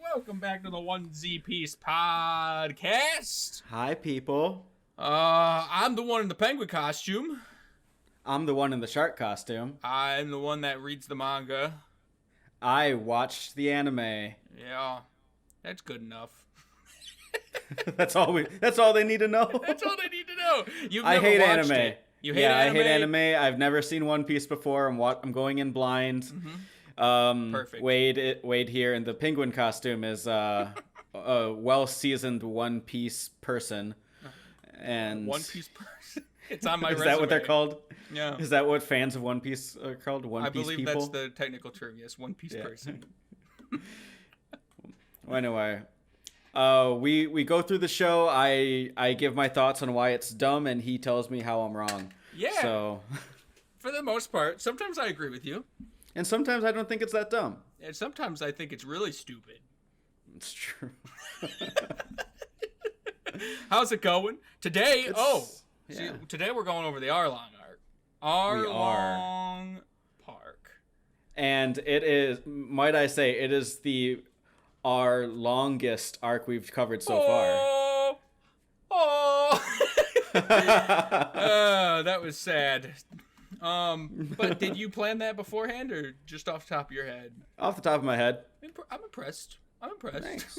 welcome back to the One Z Piece podcast. Hi, people. I'm the one in the penguin costume. I'm the one in the shark costume. I'm the one that reads the manga. I watched the anime. Yeah, that's good enough. That's all they need to know. That's all they need to know. I hate anime. It. You hate anime? I hate anime. I've never seen One Piece before. I'm going in blind. Mm-hmm. Perfect. Wade here in the penguin costume is a well-seasoned One Piece person. And One Piece person. It's on my Is resume. that what they're called? Yeah. Is that what fans of One Piece are called? One Piece people? I believe that's the technical term. Yes, One Piece person. Well, anyway, we go through the show. I give my thoughts on why it's dumb, and he tells me how I'm wrong. Yeah. So, for the most part, sometimes I agree with you. And sometimes I don't think it's that dumb. And sometimes I think it's really stupid. It's true. How's it going? Today, yeah. Today we're going over the Arlong arc. Arlong Park. And it is, might I say, it is our longest arc we've covered so far. That was sad. But did you plan that beforehand or just off the top of your head? Off the top of my head. I'm impressed. Thanks.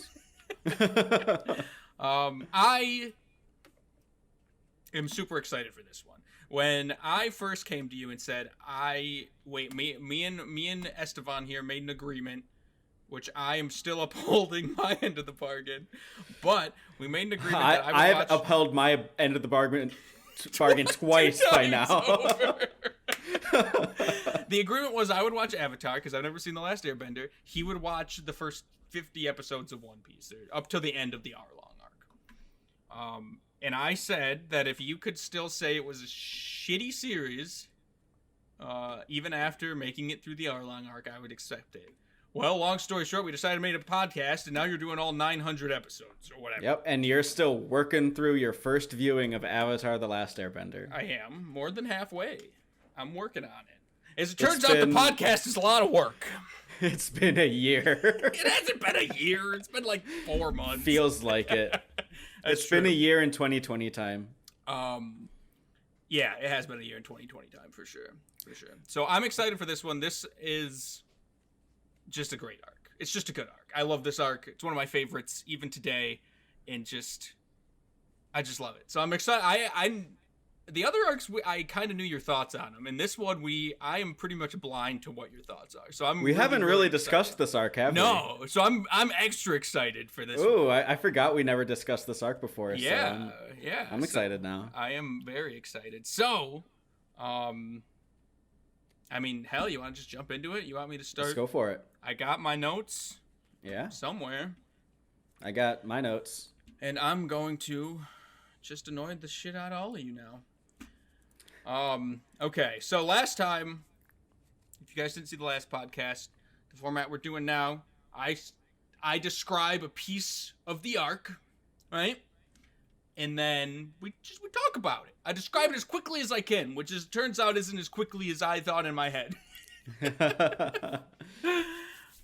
I am super excited for this one. When I first came to you and said, me and Estevan here made an agreement, which I am still upholding my end of the bargain, but we made an agreement that I've upheld my end of the bargain twice by now. The agreement was I would watch Avatar because I've never seen The Last Airbender. He would watch the first 50 episodes of One Piece, up to the end of the Arlong arc. And I said that if you could still say it was a shitty series, even after making it through the Arlong arc, I would accept it. Well, long story short, we decided to make a podcast, and now you're doing all 900 episodes or whatever. Yep, and you're still working through your first viewing of Avatar: The Last Airbender. I am more than halfway. I'm working on it. As it turns out, the podcast is a lot of work. It's been a year. It hasn't been a year. It's been like 4 months. Feels like it. It's been a year in 2020 time. Yeah, it has been a year in 2020 time for sure. So I'm excited for this one. This is just a great arc. It's just a good arc. I love this arc. It's one of my favorites even today, and I just love it. So I'm excited. The other arcs, I kind of knew your thoughts on them. And this one, I am pretty much blind to what your thoughts are. So we haven't really discussed this arc, have we? No. So I'm extra excited for this. Ooh, I forgot we never discussed this arc before. Yeah, so I'm excited now. I am very excited. So, I mean, hell, you want to just jump into it? You want me to start? Let's go for it. I got my notes. Yeah. Somewhere. I got my notes. And I'm going to just annoy the shit out of all of you now. Okay, so last time, if you guys didn't see the last podcast, the format we're doing now, I describe a piece of the arc, right? And then we talk about it. I describe it as quickly as I can, which turns out isn't as quickly as I thought in my head.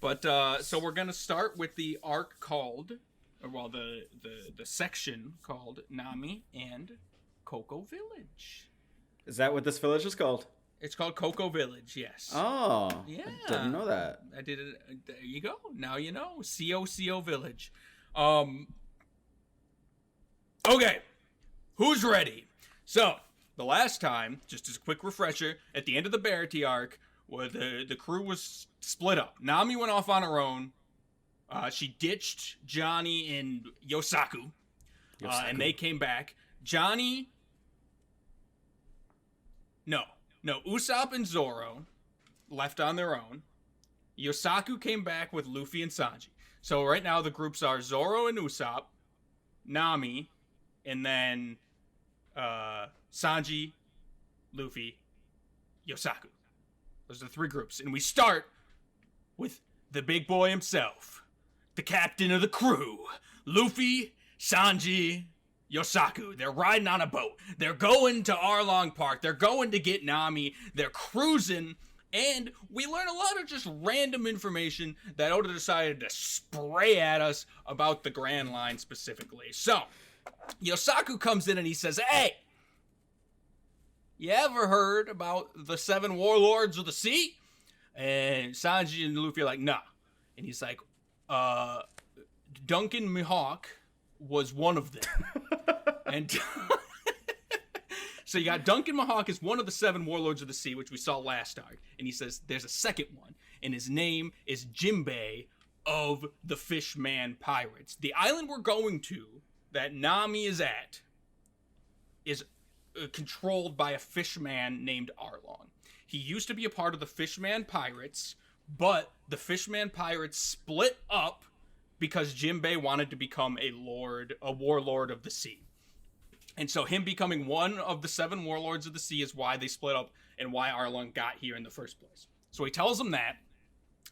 But so we're gonna start with the arc called, the section called Nami and Coco Village. Is that what this village is called? It's called Coco Village, yes. Oh, yeah. I didn't know that. I did it. There you go. Now you know. COCO Village. Okay. Who's ready? So, the last time, just as a quick refresher, at the end of the Barity arc, where the crew was split up. Nami went off on her own. She ditched Johnny and Yosaku. And they came back. Usopp and Zoro left on their own. Yosaku came back with Luffy and Sanji. So right now the groups are Zoro and Usopp, Nami, and then Sanji, Luffy, Yosaku. Those are the 3 groups. And we start with the big boy himself, the captain of the crew, Luffy, Sanji, Yosaku. They're riding on a boat. They're going to Arlong Park. They're going to get Nami. They're cruising, And we learn a lot of just random information that Oda decided to spray at us about the Grand Line specifically. So, Yosaku comes in and he says, hey, you ever heard about the 7 warlords of the sea? And Sanji and Luffy are like, nah. And he's like, Duncan Mihawk was one of them. And so you got Duncan Mihawk is one of the 7 warlords of the sea, which we saw last arc. And he says there's a second one, and his name is Jinbei of the Fishman Pirates. The island we're going to, that Nami is at, is controlled by a fishman named Arlong. He used to be a part of the Fishman Pirates, but the Fishman Pirates split up because Jinbei wanted to become a warlord of the sea. And so him becoming one of the 7 warlords of the sea is why they split up and why Arlong got here in the first place. So he tells him that,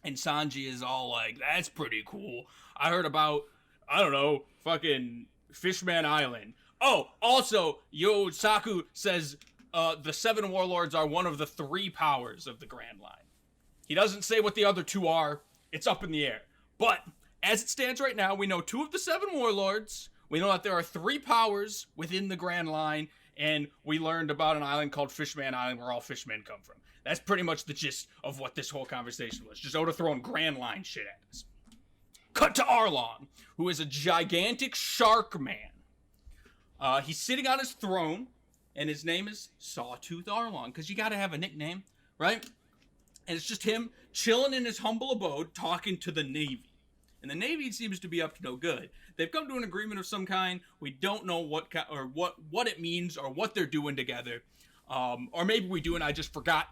and Sanji is all like, that's pretty cool. I heard about, I don't know, fucking Fishman Island. Oh, also, Yosaku says the 7 warlords are one of the 3 powers of the Grand Line. He doesn't say what the other 2 are. It's up in the air. But as it stands right now, we know 2 of the 7 warlords. We know that there are 3 powers within the Grand Line, and we learned about an island called Fishman Island where all fishmen come from. That's pretty much the gist of what this whole conversation was. Just Oda throwing Grand Line shit at us. Cut to Arlong, who is a gigantic shark man. He's sitting on his throne, and his name is Sawtooth Arlong, because you gotta have a nickname, right? And it's just him chilling in his humble abode, talking to the Navy. And the Navy seems to be up to no good. They've come to an agreement of some kind. We don't know what it means or what they're doing together. Or maybe we do and I just forgot.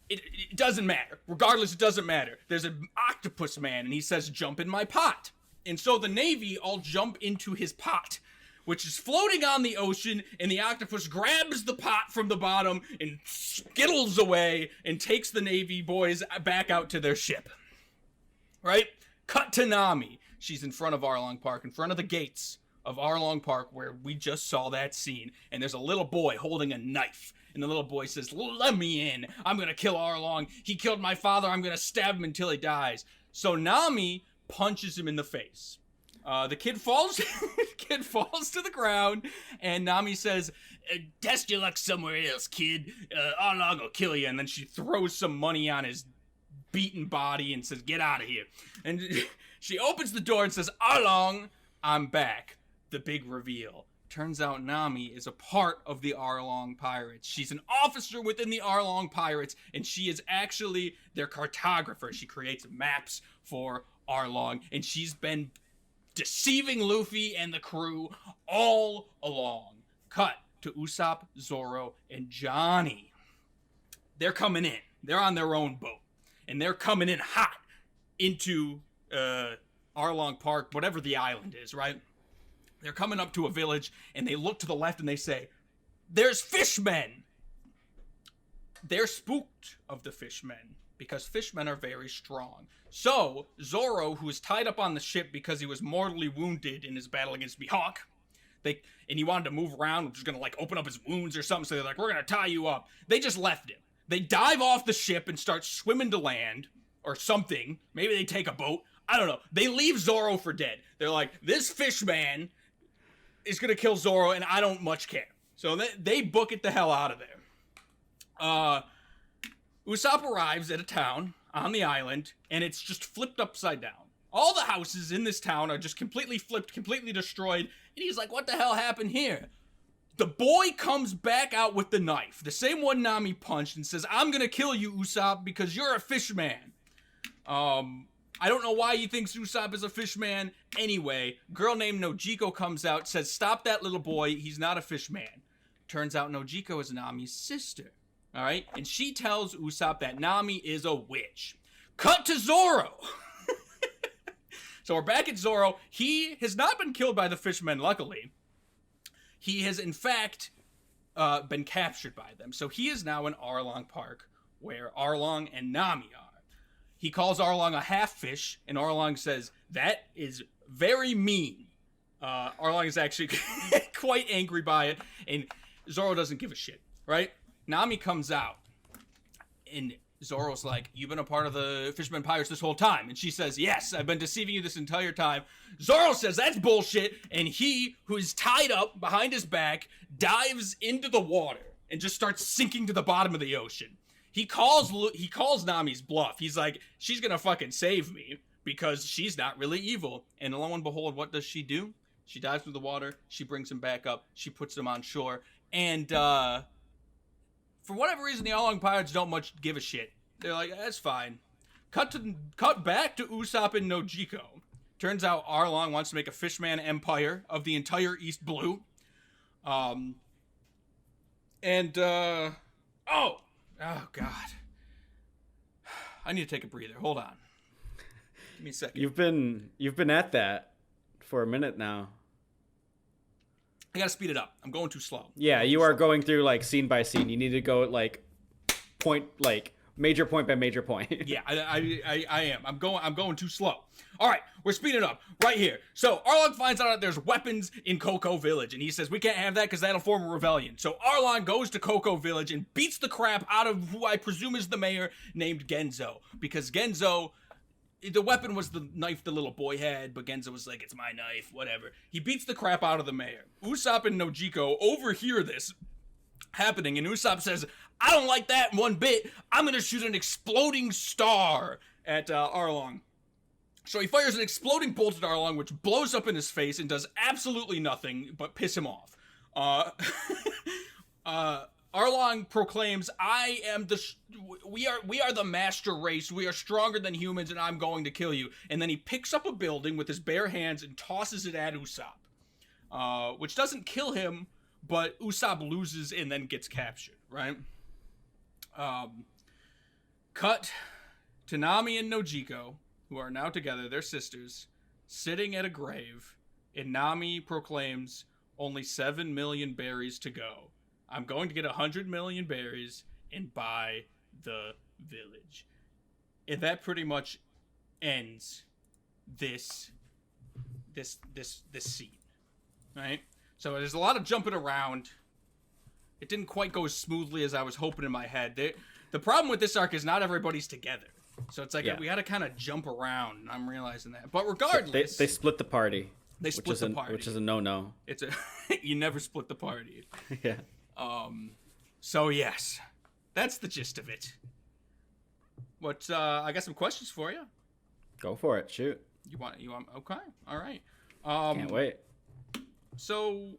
It doesn't matter. Regardless, it doesn't matter. There's an octopus man, and he says, jump in my pot. And so the Navy all jump into his pot, which is floating on the ocean, and the octopus grabs the pot from the bottom and skittles away and takes the Navy boys back out to their ship. Right? Cut to Nami. She's in front of Arlong Park, in front of the gates of Arlong Park where we just saw that scene. And there's a little boy holding a knife. And the little boy says, let me in. I'm going to kill Arlong. He killed my father. I'm going to stab him until he dies. So Nami punches him in the face. The kid falls to the ground, and Nami says, test your luck somewhere else, kid. Arlong will kill you. And then she throws some money on his beaten body and says, get out of here. And she opens the door and says, Arlong, I'm back. The big reveal. Turns out Nami is a part of the Arlong Pirates. She's an officer within the Arlong Pirates, and she is actually their cartographer. She creates maps for Arlong, and she's been deceiving Luffy and the crew all along. Cut to Usopp, Zoro, and Johnny. They're coming in. They're on their own boat, and they're coming in hot into Arlong Park, whatever the island is, right? They're coming up to a village, and they look to the left, and they say, there's fishmen! They're spooked of the fishmen, because fishmen are very strong. So, Zoro, who is tied up on the ship because he was mortally wounded in his battle against Mihawk, and he wanted to move around, which was going to, open up his wounds or something, so they're like, we're going to tie you up. They just left him. They dive off the ship and start swimming to land, or something. Maybe they take a boat. I don't know. They leave Zoro for dead. They're like, this fishman is going to kill Zoro, and I don't much care. So they book it the hell out of there. Usopp arrives at a town on the island, and it's just flipped upside down. All the houses in this town are just completely flipped, completely destroyed, and he's like, what the hell happened here? The boy comes back out with the knife, the same one Nami punched, and says, I'm going to kill you, Usopp, because you're a fishman. I don't know why he thinks Usopp is a fishman. Anyway, girl named Nojiko comes out, says, stop that little boy, he's not a fishman. Turns out Nojiko is Nami's sister. Alright? And she tells Usopp that Nami is a witch. Cut to Zoro! So we're back at Zoro. He has not been killed by the fishmen, luckily. He has, in fact, been captured by them. So he is now in Arlong Park, where Arlong and Nami are. He calls Arlong a half-fish, and Arlong says, that is very mean. Arlong is actually quite angry by it, and Zoro doesn't give a shit, right? Nami comes out, and Zoro's like, you've been a part of the Fishermen Pirates this whole time. And she says, yes, I've been deceiving you this entire time. Zoro says that's bullshit. And he, who is tied up behind his back, dives into the water and just starts sinking to the bottom of the ocean. He calls Nami's bluff. He's like, she's going to fucking save me because she's not really evil. And lo and behold, what does she do? She dives into the water. She brings him back up. She puts him on shore. And, for whatever reason, the Arlong Pirates don't much give a shit. They're like, that's fine. Cut back to Usopp and Nojiko. Turns out Arlong wants to make a fishman empire of the entire East Blue. Oh God. I need to take a breather. Hold on. Give me a second. You've been at that for a minute now. I gotta speed it up. I'm going too slow. Yeah, you are going through like scene by scene. You need to go like major point by major point. Yeah, I am. I'm going too slow. All right, we're speeding up right here. So Arlong finds out that there's weapons in Coco Village, and he says we can't have that because that'll form a rebellion. So Arlong goes to Coco Village and beats the crap out of who I presume is the mayor named Genzo, because Genzo. The weapon was the knife the little boy had, but Genzo was like, it's my knife, whatever. He beats the crap out of the mayor. Usopp and Nojiko overhear this happening, and Usopp says, I don't like that one bit. I'm going to shoot an exploding star at Arlong. So he fires an exploding bolt at Arlong, which blows up in his face and does absolutely nothing but piss him off. Arlong proclaims, we are the master race. We are stronger than humans, and I'm going to kill you. And then he picks up a building with his bare hands and tosses it at Usopp, which doesn't kill him, but Usopp loses and then gets captured, right? Cut to Nami and Nojiko, who are now together, they're sisters, sitting at a grave, and Nami proclaims, only 7 million berries to go. I'm going to get 100 million berries and buy the village. And that pretty much ends this scene, right? So there's a lot of jumping around. It didn't quite go as smoothly as I was hoping in my head. The problem with this arc is not everybody's together. So it's like we got to kind of jump around, and I'm realizing that. But regardless... They split the party. They split the party. Which is a no-no. It's a... You never split the party. Yeah. So yes, that's the gist of it. What, I got some questions for you. Go for it. Shoot. You want, okay. All right. Can't wait. So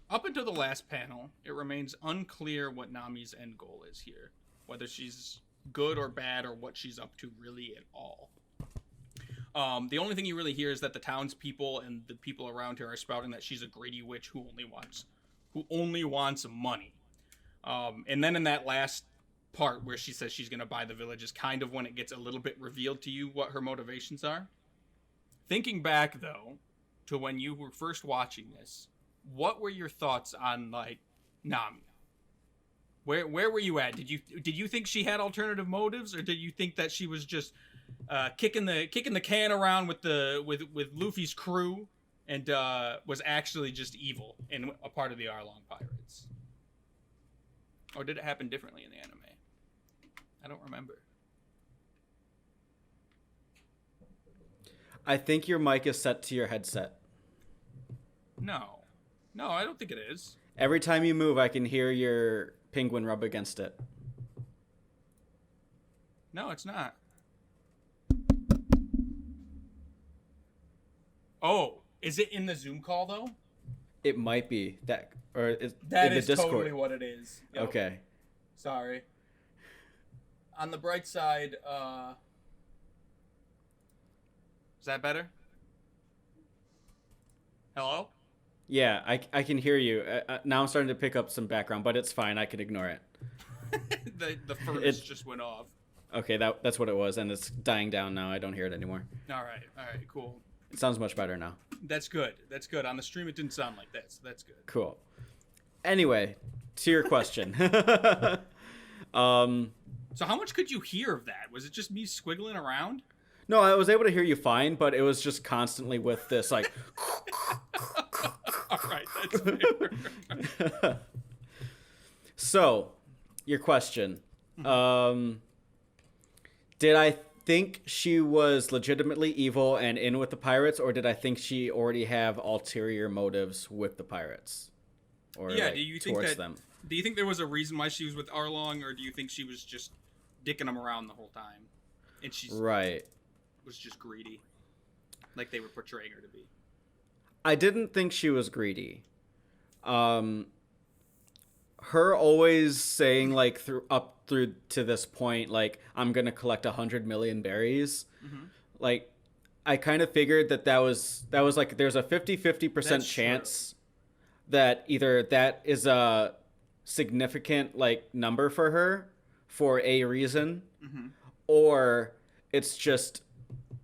up until the last panel, it remains unclear what Nami's end goal is here. Whether she's good or bad or what she's up to really at all. The only thing you really hear is that the townspeople and the people around her are spouting that she's a greedy witch who only wants money. And then in that last part where she says she's going to buy the village is kind of when it gets a little bit revealed to you what her motivations are. Thinking back, though, to when you were first watching this, what were your thoughts on, like, Nami? Where were you at? Did you think she had alternative motives, or did you think that she was just kicking the can around with Luffy's crew? And was actually just evil and a part of the Arlong Pirates? Or did it happen differently in the anime? I don't remember. I think your mic is set to your headset. No, I don't think it is. Every time you move, I can hear your penguin rub against it. No, it's not. Oh. Is it in the Zoom call, though? It might be. That is Discord. Totally what it is. Yep. Okay. Sorry. On the bright side, is that better? Hello? Yeah, I can hear you. Now I'm starting to pick up some background, but it's fine. I can ignore it. the furnace just went off. Okay, that's what it was, and it's dying down now. I don't hear it anymore. All right, cool. It sounds much better now. That's good. On the stream, it didn't sound like that, so that's good. Cool. Anyway, to your question. So how much could you hear of that? Was it just me squiggling around? No, I was able to hear you fine, but it was just constantly with this, like... All right, that's fair. So, your question. Did I think she was legitimately evil and in with the pirates, or did I think she already have ulterior motives with the pirates? Or Yeah, like, do you think towards that? them? Do you think there was a reason why she was with Arlong, or do you think she was just dicking him around the whole time, and she Right. was just greedy, like they were portraying her to be? I didn't think she was greedy. Her always saying like up through to this point, like I'm gonna collect 100 million berries. Mm-hmm. Like I kind of figured that was like there's a 50% That's chance that either that is a significant like number for her for a reason, Mm-hmm. or it's just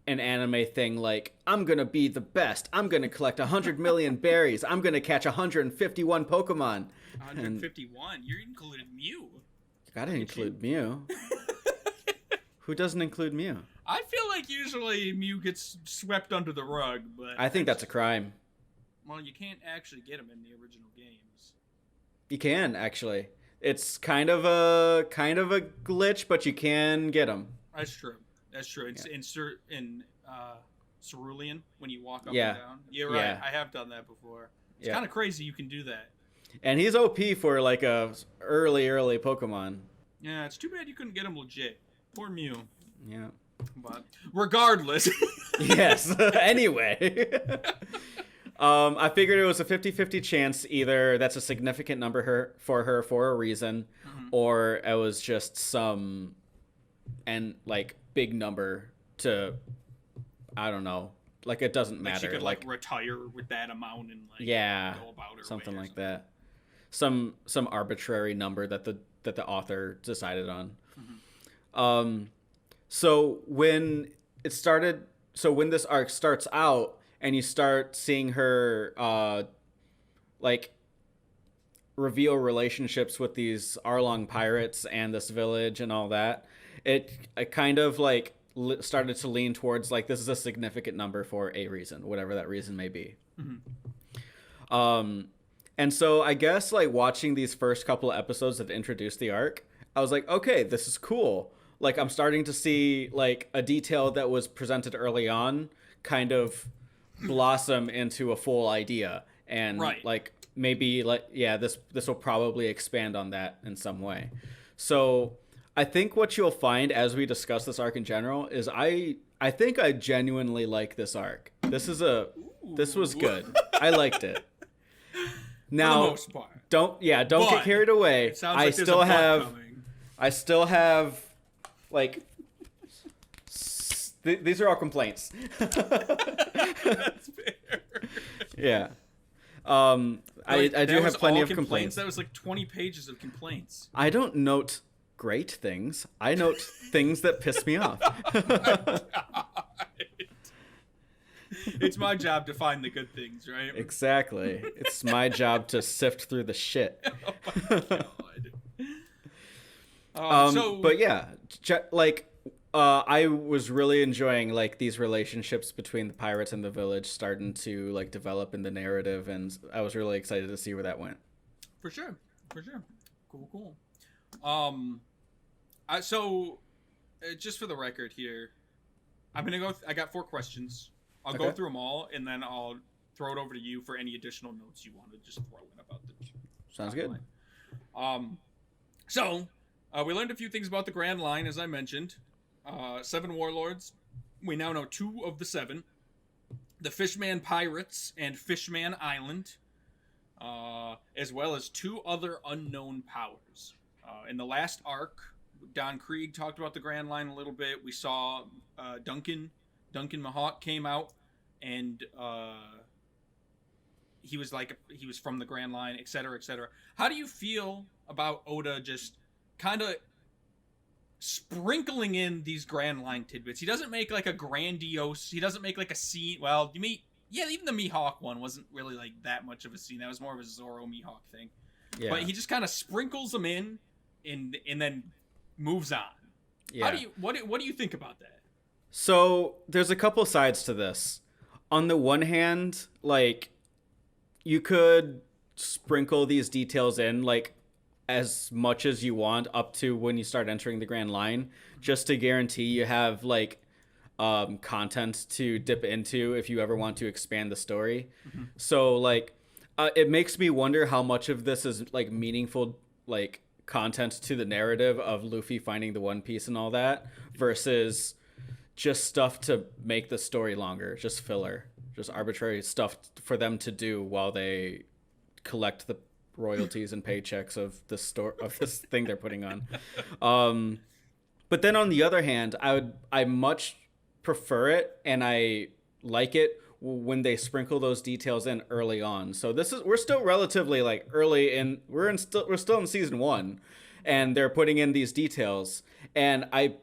an anime thing like I'm gonna be the best, I'm gonna collect 100 million berries, I'm gonna catch 151 Pokemon. 151. You included Mew. Gotta include Mew. Who doesn't include Mew? I feel like usually Mew gets swept under the rug, but I think that's a crime. well, you can't actually get him in the original games. You can actually. It's kind of a glitch, but you can get them. That's true. That's true. It's in Cerulean when you walk up Yeah. and down. You're right. Yeah. I have done that before. It's Yeah. kind of crazy you can do that. And he's OP for like a early Pokemon. Yeah, it's too bad you couldn't get him legit. Poor Mew. Yeah. But regardless. Yes. Anyway. I figured it was a 50-50 chance either that's a significant number for her for a reason, or it was just some and like big number to, I don't know, like it doesn't matter. She could like retire with that amount and like go about her something way like that. Some arbitrary number that the author decided on. So when this arc starts out and you start seeing her like reveal relationships with these Arlong pirates and this village and all that, it kind of like started to lean towards like this is a significant number for a reason, whatever that reason may be. And so I guess like watching these first couple of episodes that introduced the arc, I was like, okay, this is cool. Like I'm starting to see like a detail that was presented early on kind of blossom into a full idea, and like maybe like this will probably expand on that in some way. So I think what you'll find as we discuss this arc in general is I think I genuinely like this arc. This was good. I liked it. Now, for the most part. Don't get carried away. It sounds like I still have like these are all complaints. That's fair. Yeah. I do have plenty of complaints. That was like 20 pages of complaints. I don't note great things. I note things that piss me off. It's my job to find the good things, right? Exactly. It's my job to sift through the shit. Oh my god. But yeah, like I was really enjoying like these relationships between the pirates and the village starting to like develop in the narrative, and I was really excited to see where that went. For sure. Cool. Just for the record here, I'm gonna go. I got 4 questions. I'll go through them all, and then I'll throw it over to you for any additional notes you want to just throw in about the. Sounds good. We learned a few things about the Grand Line, as I mentioned. 7 warlords. We now know 2 of the 7. The Fishman Pirates and Fishman Island, as well as 2 other unknown powers. In the last arc, Don Krieg talked about the Grand Line a little bit. We saw Duncan Mahawk came out, and he was from the Grand Line, etc., etc. How do you feel about Oda just kind of sprinkling in these Grand Line tidbits? He doesn't make like a grandiose. He doesn't make like a scene. Well, even the Mihawk one wasn't really like that much of a scene. That was more of a Zoro Mihawk thing. Yeah. But he just kind of sprinkles them in, and then moves on. Yeah. What do you think about that? So there's a couple sides to this. On the one hand, like you could sprinkle these details in like as much as you want up to when you start entering the Grand Line, just to guarantee you have like content to dip into if you ever want to expand the story. Mm-hmm. So like it makes me wonder how much of this is like meaningful like content to the narrative of Luffy finding the One Piece and all that versus just stuff to make the story longer, just filler, just arbitrary stuff for them to do while they collect the royalties and paychecks of this thing they're putting on. But then on the other hand, I much prefer it, and I like it when they sprinkle those details in early on. So we're still relatively like early in, we're still in season 1, and they're putting in these details, and I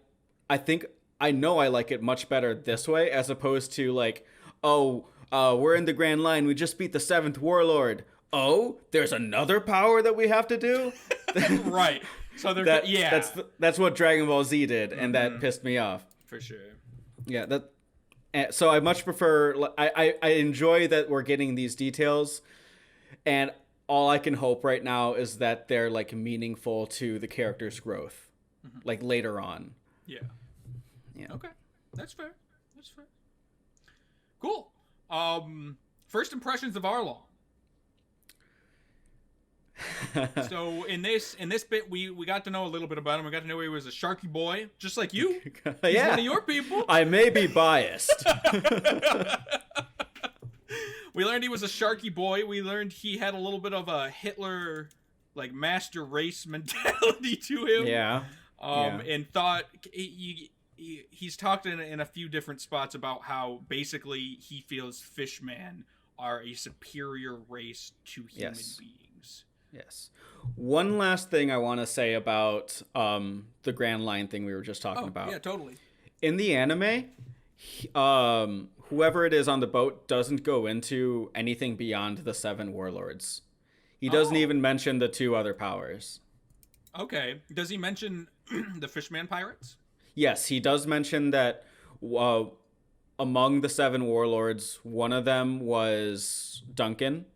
think I know I like it much better this way as opposed to like, we're in the Grand Line, we just beat the 7th warlord. Oh, there's another power that we have to do? Right. So that's what Dragon Ball Z did, and that pissed me off. For sure. Yeah, so I much prefer, I enjoy that we're getting these details, and all I can hope right now is that they're like meaningful to the character's growth, like later on. Yeah. Okay. That's fair. Cool. First impressions of Arlong. So in this bit, we got to know a little bit about him. We got to know he was a Sharky boy, just like you. He's one of your people. I may be biased. We learned he was a Sharky boy. We learned he had a little bit of a Hitler, like, master race mentality to him. Yeah. And thought he's talked in a few different spots about how basically he feels fishmen are a superior race to human beings. Yes. One last thing I want to say about the Grand Line thing we were just talking about. Yeah, totally. In the anime, whoever it is on the boat doesn't go into anything beyond the 7 warlords. He doesn't even mention the 2 other powers. Okay. Does he mention the Fishman pirates? Yes, he does mention that among the 7 warlords, one of them was Duncan.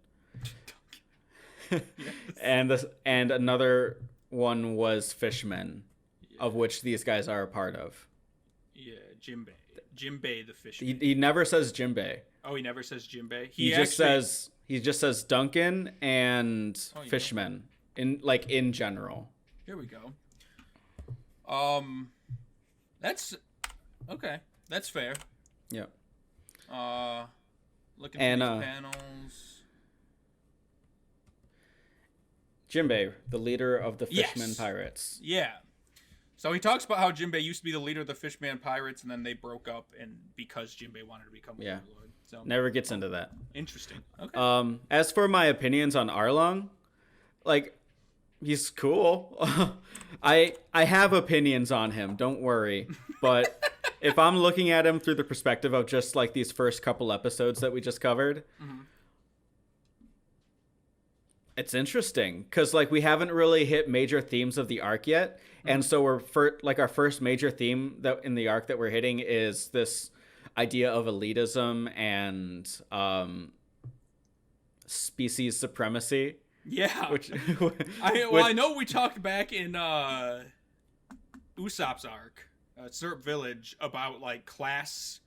Yes. and another one was Fishman, of which these guys are a part of. Yeah, Jimbei the Fishman. He never says Jimbei. Oh, he never says Jimbei. He just says Duncan and Fishman in general. Here we go. That's okay. That's fair. Yep. Looking at these panels. Jimbei, the leader of the Fishman Pirates. Yeah. So he talks about how Jimbei used to be the leader of the Fishman Pirates, and then they broke up, and because Jimbei wanted to become a warlord. So never gets into that. Interesting. Okay. As for my opinions on Arlong, like, he's cool. I have opinions on him, don't worry. But if I'm looking at him through the perspective of just like these first couple episodes that we just covered, it's interesting because like we haven't really hit major themes of the arc yet, and so our first major theme that in the arc that we're hitting is this idea of elitism and species supremacy. Yeah, which I know we talked back in Usopp's arc, Syrup Village, about like classism,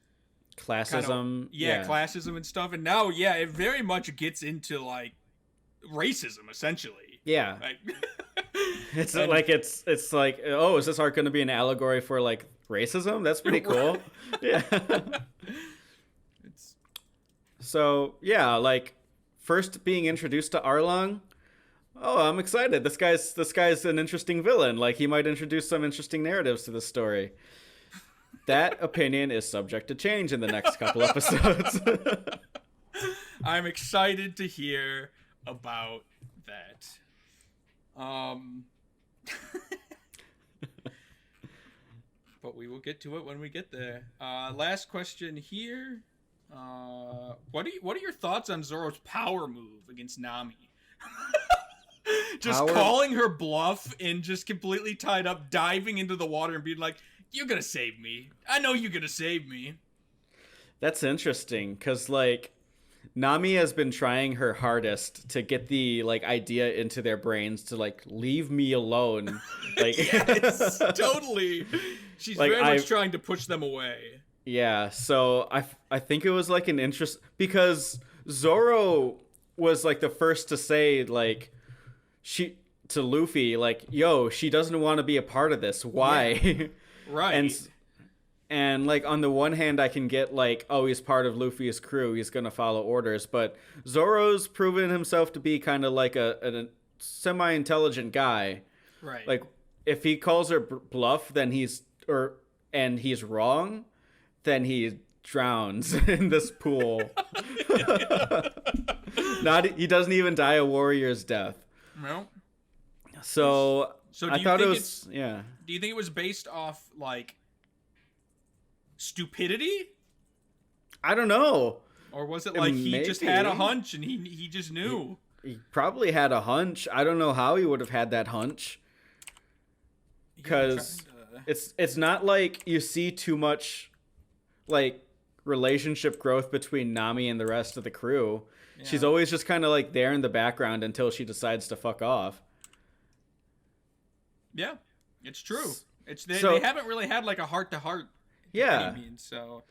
classism and stuff, and now it very much gets into like racism essentially. Yeah. It's like oh, is this arc going to be an allegory for like racism? That's pretty cool. Yeah. So yeah, like first being introduced to Arlong, I'm excited. This guy's an interesting villain. Like he might introduce some interesting narratives to the story. That opinion is subject to change in the next couple episodes. I'm excited to hear about that. But we will get to it when we get there. Last question here. What are your thoughts on Zoro's power move against Nami? Just calling her bluff and just completely tied up, diving into the water and being like, "You're gonna save me. I know you're gonna save me." That's interesting because like Nami has been trying her hardest to get the like idea into their brains to like leave me alone. Like Yes, totally. She's Like, very much trying to push them away. yeah, so I think it was like an interest because Zoro was like the first to say like she to Luffy like, "Yo, she doesn't want to be a part of this. Why?" Yeah. Right. And like on the one hand I can get like, oh, he's part of Luffy's crew, he's gonna follow orders, but Zoro's proven himself to be kind of like a semi-intelligent guy. Right. Like if he calls her bluff, then he's wrong, then he drowns in this pool. He doesn't even die a warrior's death. No. So do I you thought it think was yeah. Do you think it was based off like stupidity? I don't know. Or was it like he just Maybe. had a hunch and he just knew? He probably had a hunch. I don't know how he would have had that hunch. Because it's not like you see too much like relationship growth between Nami and the rest of the crew. Yeah. She's always just kind of like there in the background until she decides to fuck off. Yeah, it's true. They haven't really had like a heart-to-heart. Yeah. So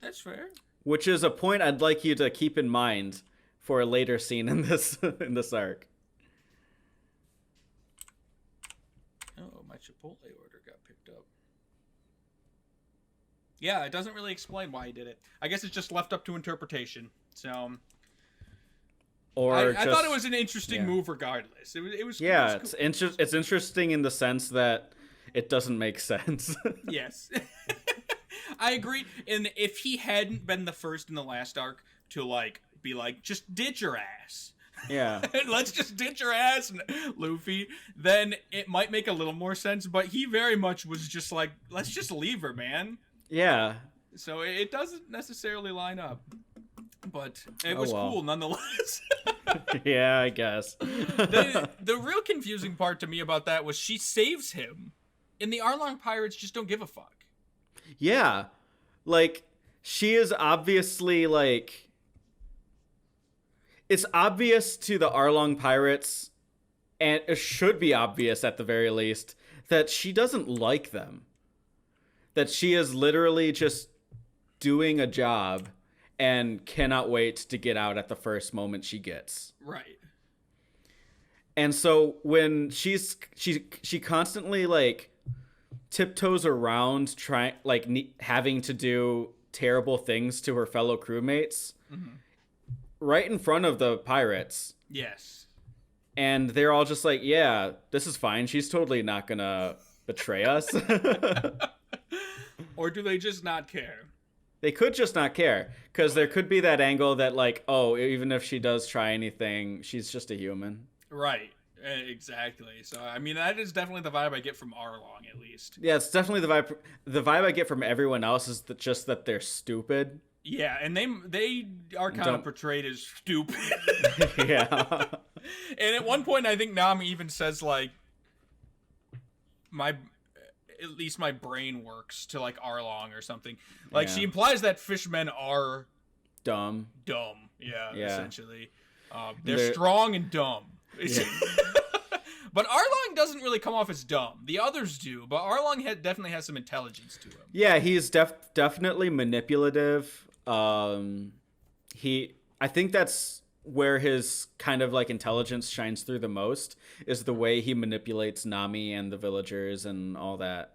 that's fair. Which is a point I'd like you to keep in mind for a later scene in this arc. Oh, my Chipotle order got picked up. Yeah, it doesn't really explain why he did it. I guess it's just left up to interpretation. So, I thought it was an interesting move regardless. It was yeah, it was cool. It's interesting in the sense that it doesn't make sense. Yes. I agree. And if he hadn't been the first in the last arc to like be like, just ditch your ass. Yeah. Let's just ditch your ass, Luffy. Then it might make a little more sense. But he very much was just like, let's just leave her, man. Yeah. So it doesn't necessarily line up. But it was cool nonetheless. Yeah, I guess. The real confusing part to me about that was she saves him. And the Arlong pirates just don't give a fuck. Yeah. Like, she is obviously, like... It's obvious to the Arlong pirates, and it should be obvious at the very least, that she doesn't like them. That she is literally just doing a job and cannot wait to get out at the first moment she gets. Right. And so when she constantly, like... tiptoes around having to do terrible things to her fellow crewmates right in front of the pirates. Yes. And they're all just like, yeah, this is fine. She's totally not gonna betray us. Or do they just not care? They could just not care, because there could be that angle that like, oh, even if she does try anything, she's just a human. Right. Exactly. So, I mean, that is definitely the vibe I get from Arlong, at least. Yeah, it's definitely the vibe. The vibe I get from everyone else is just that they're stupid. Yeah, and they are kind of portrayed as stupid. Yeah. And at one point, I think Nami even says, like, at least my brain works to, like, Arlong or something. Like, she implies that fishmen are... dumb. Yeah. Essentially. They're strong and dumb. Yeah. But Arlong doesn't really come off as dumb. The others do, but Arlong definitely has some intelligence to him. Yeah, he's definitely manipulative. I think that's where his kind of like intelligence shines through the most, is the way he manipulates Nami and the villagers and all that.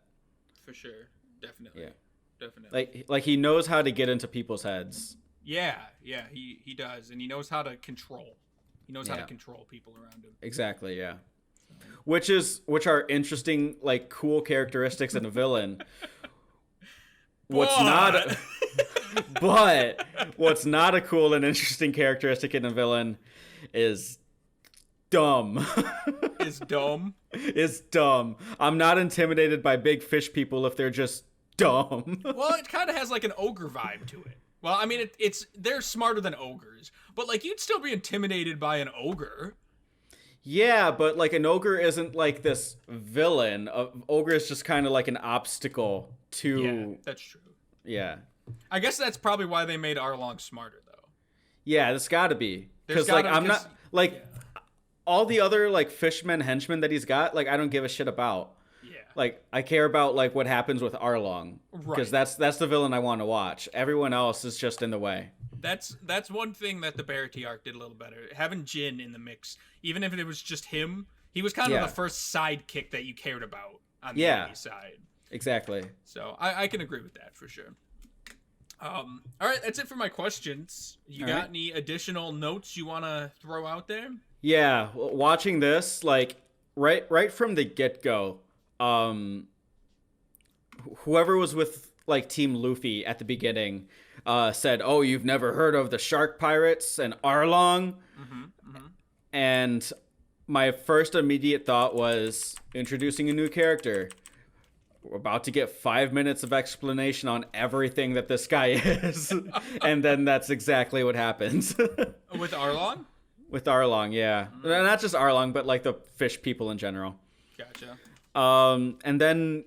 For sure. Definitely. Yeah. Definitely. Like he knows how to get into people's heads. Yeah, he does, and he knows how to control. He knows how to control people around him. Exactly, yeah. Which are interesting, like, cool characteristics in a villain. What's not a cool and interesting characteristic in a villain is dumb. Is dumb? Is dumb. I'm not intimidated by big fish people if they're just dumb. Well, it kind of has like an ogre vibe to it. Well, I mean, they're smarter than ogres, but like you'd still be intimidated by an ogre. Yeah, but like an ogre isn't like this villain. An ogre is just kind of like an obstacle to. Yeah, that's true. Yeah. I guess that's probably why they made Arlong smarter, though. Yeah, it's got to be. Because, like, I'm not... Like, yeah. All the other, like, fishmen henchmen that he's got, like, I don't give a shit about. Yeah. Like, I care about, like, what happens with Arlong. Because that's the villain I want to watch. Everyone else is just in the way. That's one thing that the Barity arc did a little better. Having Jin in the mix, even if it was just him, he was kind of the first sidekick that you cared about on the Navy side. Exactly. So I can agree with that for sure. All right, that's it for my questions. You got any additional notes you want to throw out there? Yeah, watching this, like, right from the get-go, whoever was with, like, Team Luffy at the beginning said, oh, you've never heard of the Shark Pirates and Arlong? And my first immediate thought was introducing a new character. We're about to get 5 minutes of explanation on everything that this guy is. And then that's exactly what happens. With Arlong? With Arlong, yeah. Not just Arlong, but like the fish people in general. Gotcha. And then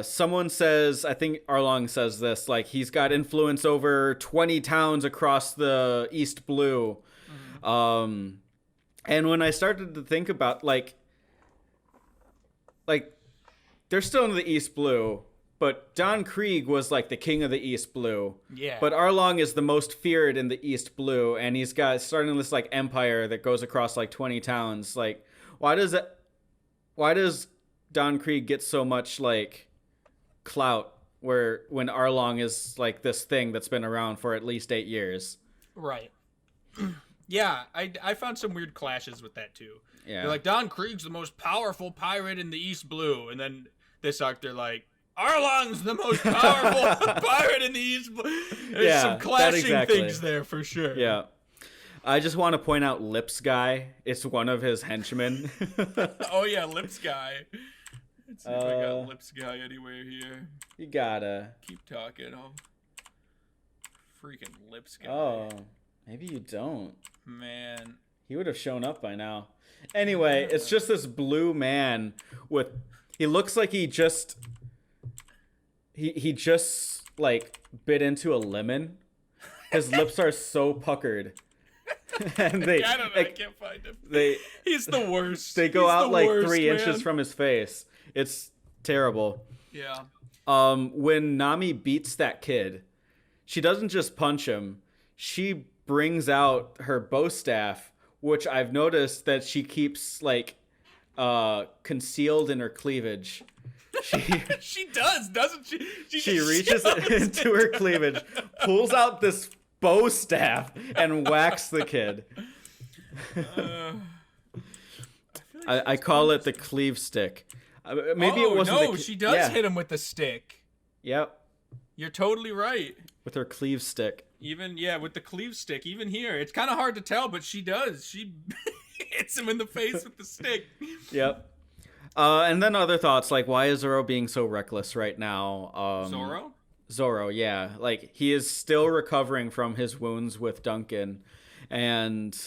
someone says, I think Arlong says this, like he's got influence over 20 towns across the East Blue. And when I started to think about like they're still in the East Blue, but Don Krieg was like the king of the East Blue. Yeah. But Arlong is the most feared in the East Blue, and he's got starting this like empire that goes across like 20 towns. Like, why does Don Krieg get so much like clout when Arlong is like this thing that's been around for at least 8 years? Right. Yeah, I found some weird clashes with that too. Yeah. They're like, Don Krieg's the most powerful pirate in the East Blue, and then this arc they're like, Arlong's the most powerful pirate in the East Blue. There's some clashing things there for sure. Yeah. I just want to point out Lips Guy. It's one of his henchmen. Oh yeah, Lips Guy. Let's see if I got Lips Guy anywhere here. You gotta keep talking. Oh, freaking Lips Guy. Oh, maybe you don't. Man, he would have shown up by now. Anyway, it's just this blue man with. He looks like he just like bit into a lemon. His lips are so puckered. And I don't know. I can't find him. He's the worst. They go out like 3 inches from his face. It's terrible. Yeah. When Nami beats that kid, she doesn't just punch him. She brings out her bow staff, which I've noticed that she keeps like concealed in her cleavage. She does, doesn't she? She reaches into her cleavage, pulls out this bow staff, and whacks the kid. I call it the cleave stick. Maybe it wasn't. No, she does hit him with the stick. Yep. You're totally right. With her cleave stick. Even with the cleave stick. Even here, it's kind of hard to tell, but she does. She hits him in the face with the stick. Yep. And then other thoughts like, why is Zoro being so reckless right now? Zoro, yeah. Like, he is still recovering from his wounds with Duncan. And,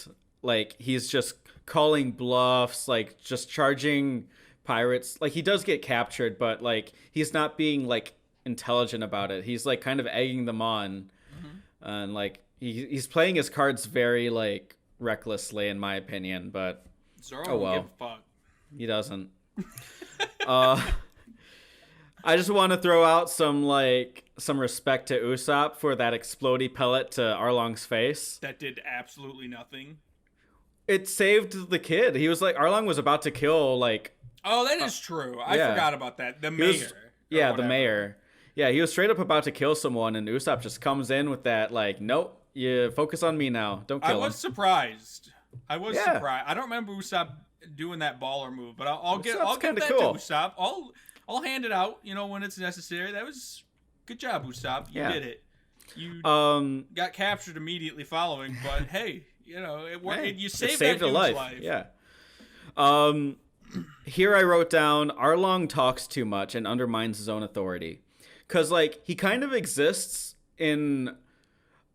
like, he's just calling bluffs, like, just charging pirates. Like, he does get captured, but, like, he's not being, like, intelligent about it. He's, like, kind of egging them on. And, like, he's playing his cards very, like, recklessly, in my opinion. But, Zoro don't give a fuck. He doesn't. I just want to throw out some respect to Usopp for that explodey pellet to Arlong's face. That did absolutely nothing. It saved the kid. He was like, Arlong was about to kill like. Oh, that is true. I forgot about that. The mayor. The mayor. Yeah, he was straight up about to kill someone, and Usopp just comes in with that like, nope, you focus on me now. Don't kill him. I was surprised. I don't remember Usopp doing that baller move, but I'll give that cool. to Usopp. I'll hand it out, when it's necessary. That was good job, Usopp. You did it. You got captured immediately following, but hey, it worked. Hey, you saved that dude's life. Yeah. Here I wrote down Arlong talks too much and undermines his own authority, because like he kind of exists in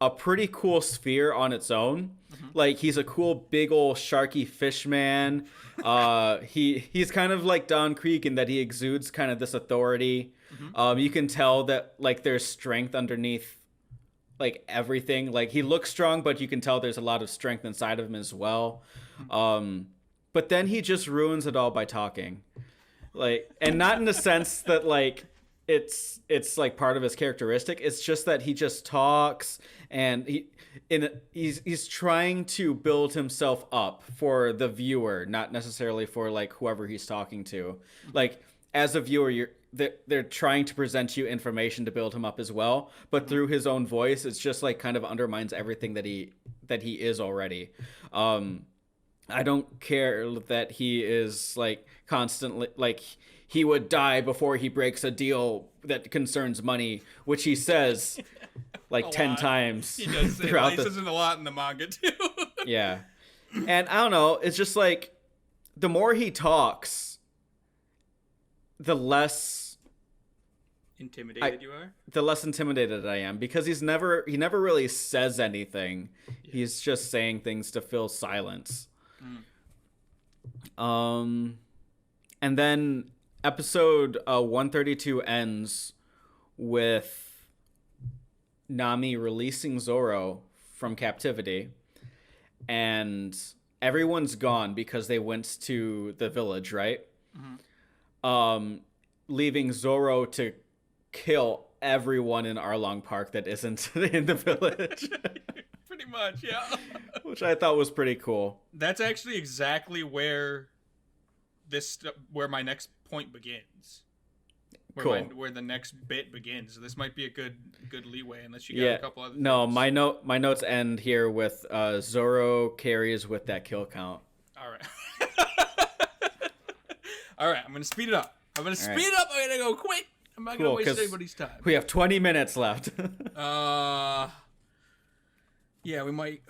a pretty cool sphere on its own. Like, he's a cool big old sharky fish man. He's kind of like Don Creek in that he exudes kind of this authority. You can tell that like there's strength underneath like everything. Like, he looks strong, but you can tell there's a lot of strength inside of him as well. But then he just ruins it all by talking. Like, and not in the sense that like it's like part of his characteristic. It's just that he just talks, and he's trying to build himself up for the viewer, not necessarily for like whoever he's talking to. Like, as a viewer, they're trying to present you information to build him up as well, but through his own voice, it's just like kind of undermines everything that he is already. I don't care that he is like constantly like he would die before he breaks a deal that concerns money, which he says like 10 times. He does say he says it a lot in the manga too. Yeah. And I don't know, it's just like the more he talks, the less intimidated you are. The less intimidated I am, because he never really says anything. Yeah. He's just saying things to fill silence. And then episode 132 ends with Nami releasing Zoro from captivity, and everyone's gone because they went to the village, right? Leaving Zoro to kill everyone in Arlong Park that isn't in the village. Pretty much, yeah. Which I thought was pretty cool. That's actually exactly where my next point begins. Where the next bit begins. This might be a good leeway, unless you got a couple other things. No, my notes end here with Zoro carries with that kill count. All right. All right, I'm gonna speed it up. I'm gonna go quick. I'm not gonna waste anybody's time. We have 20 minutes left. Yeah, we might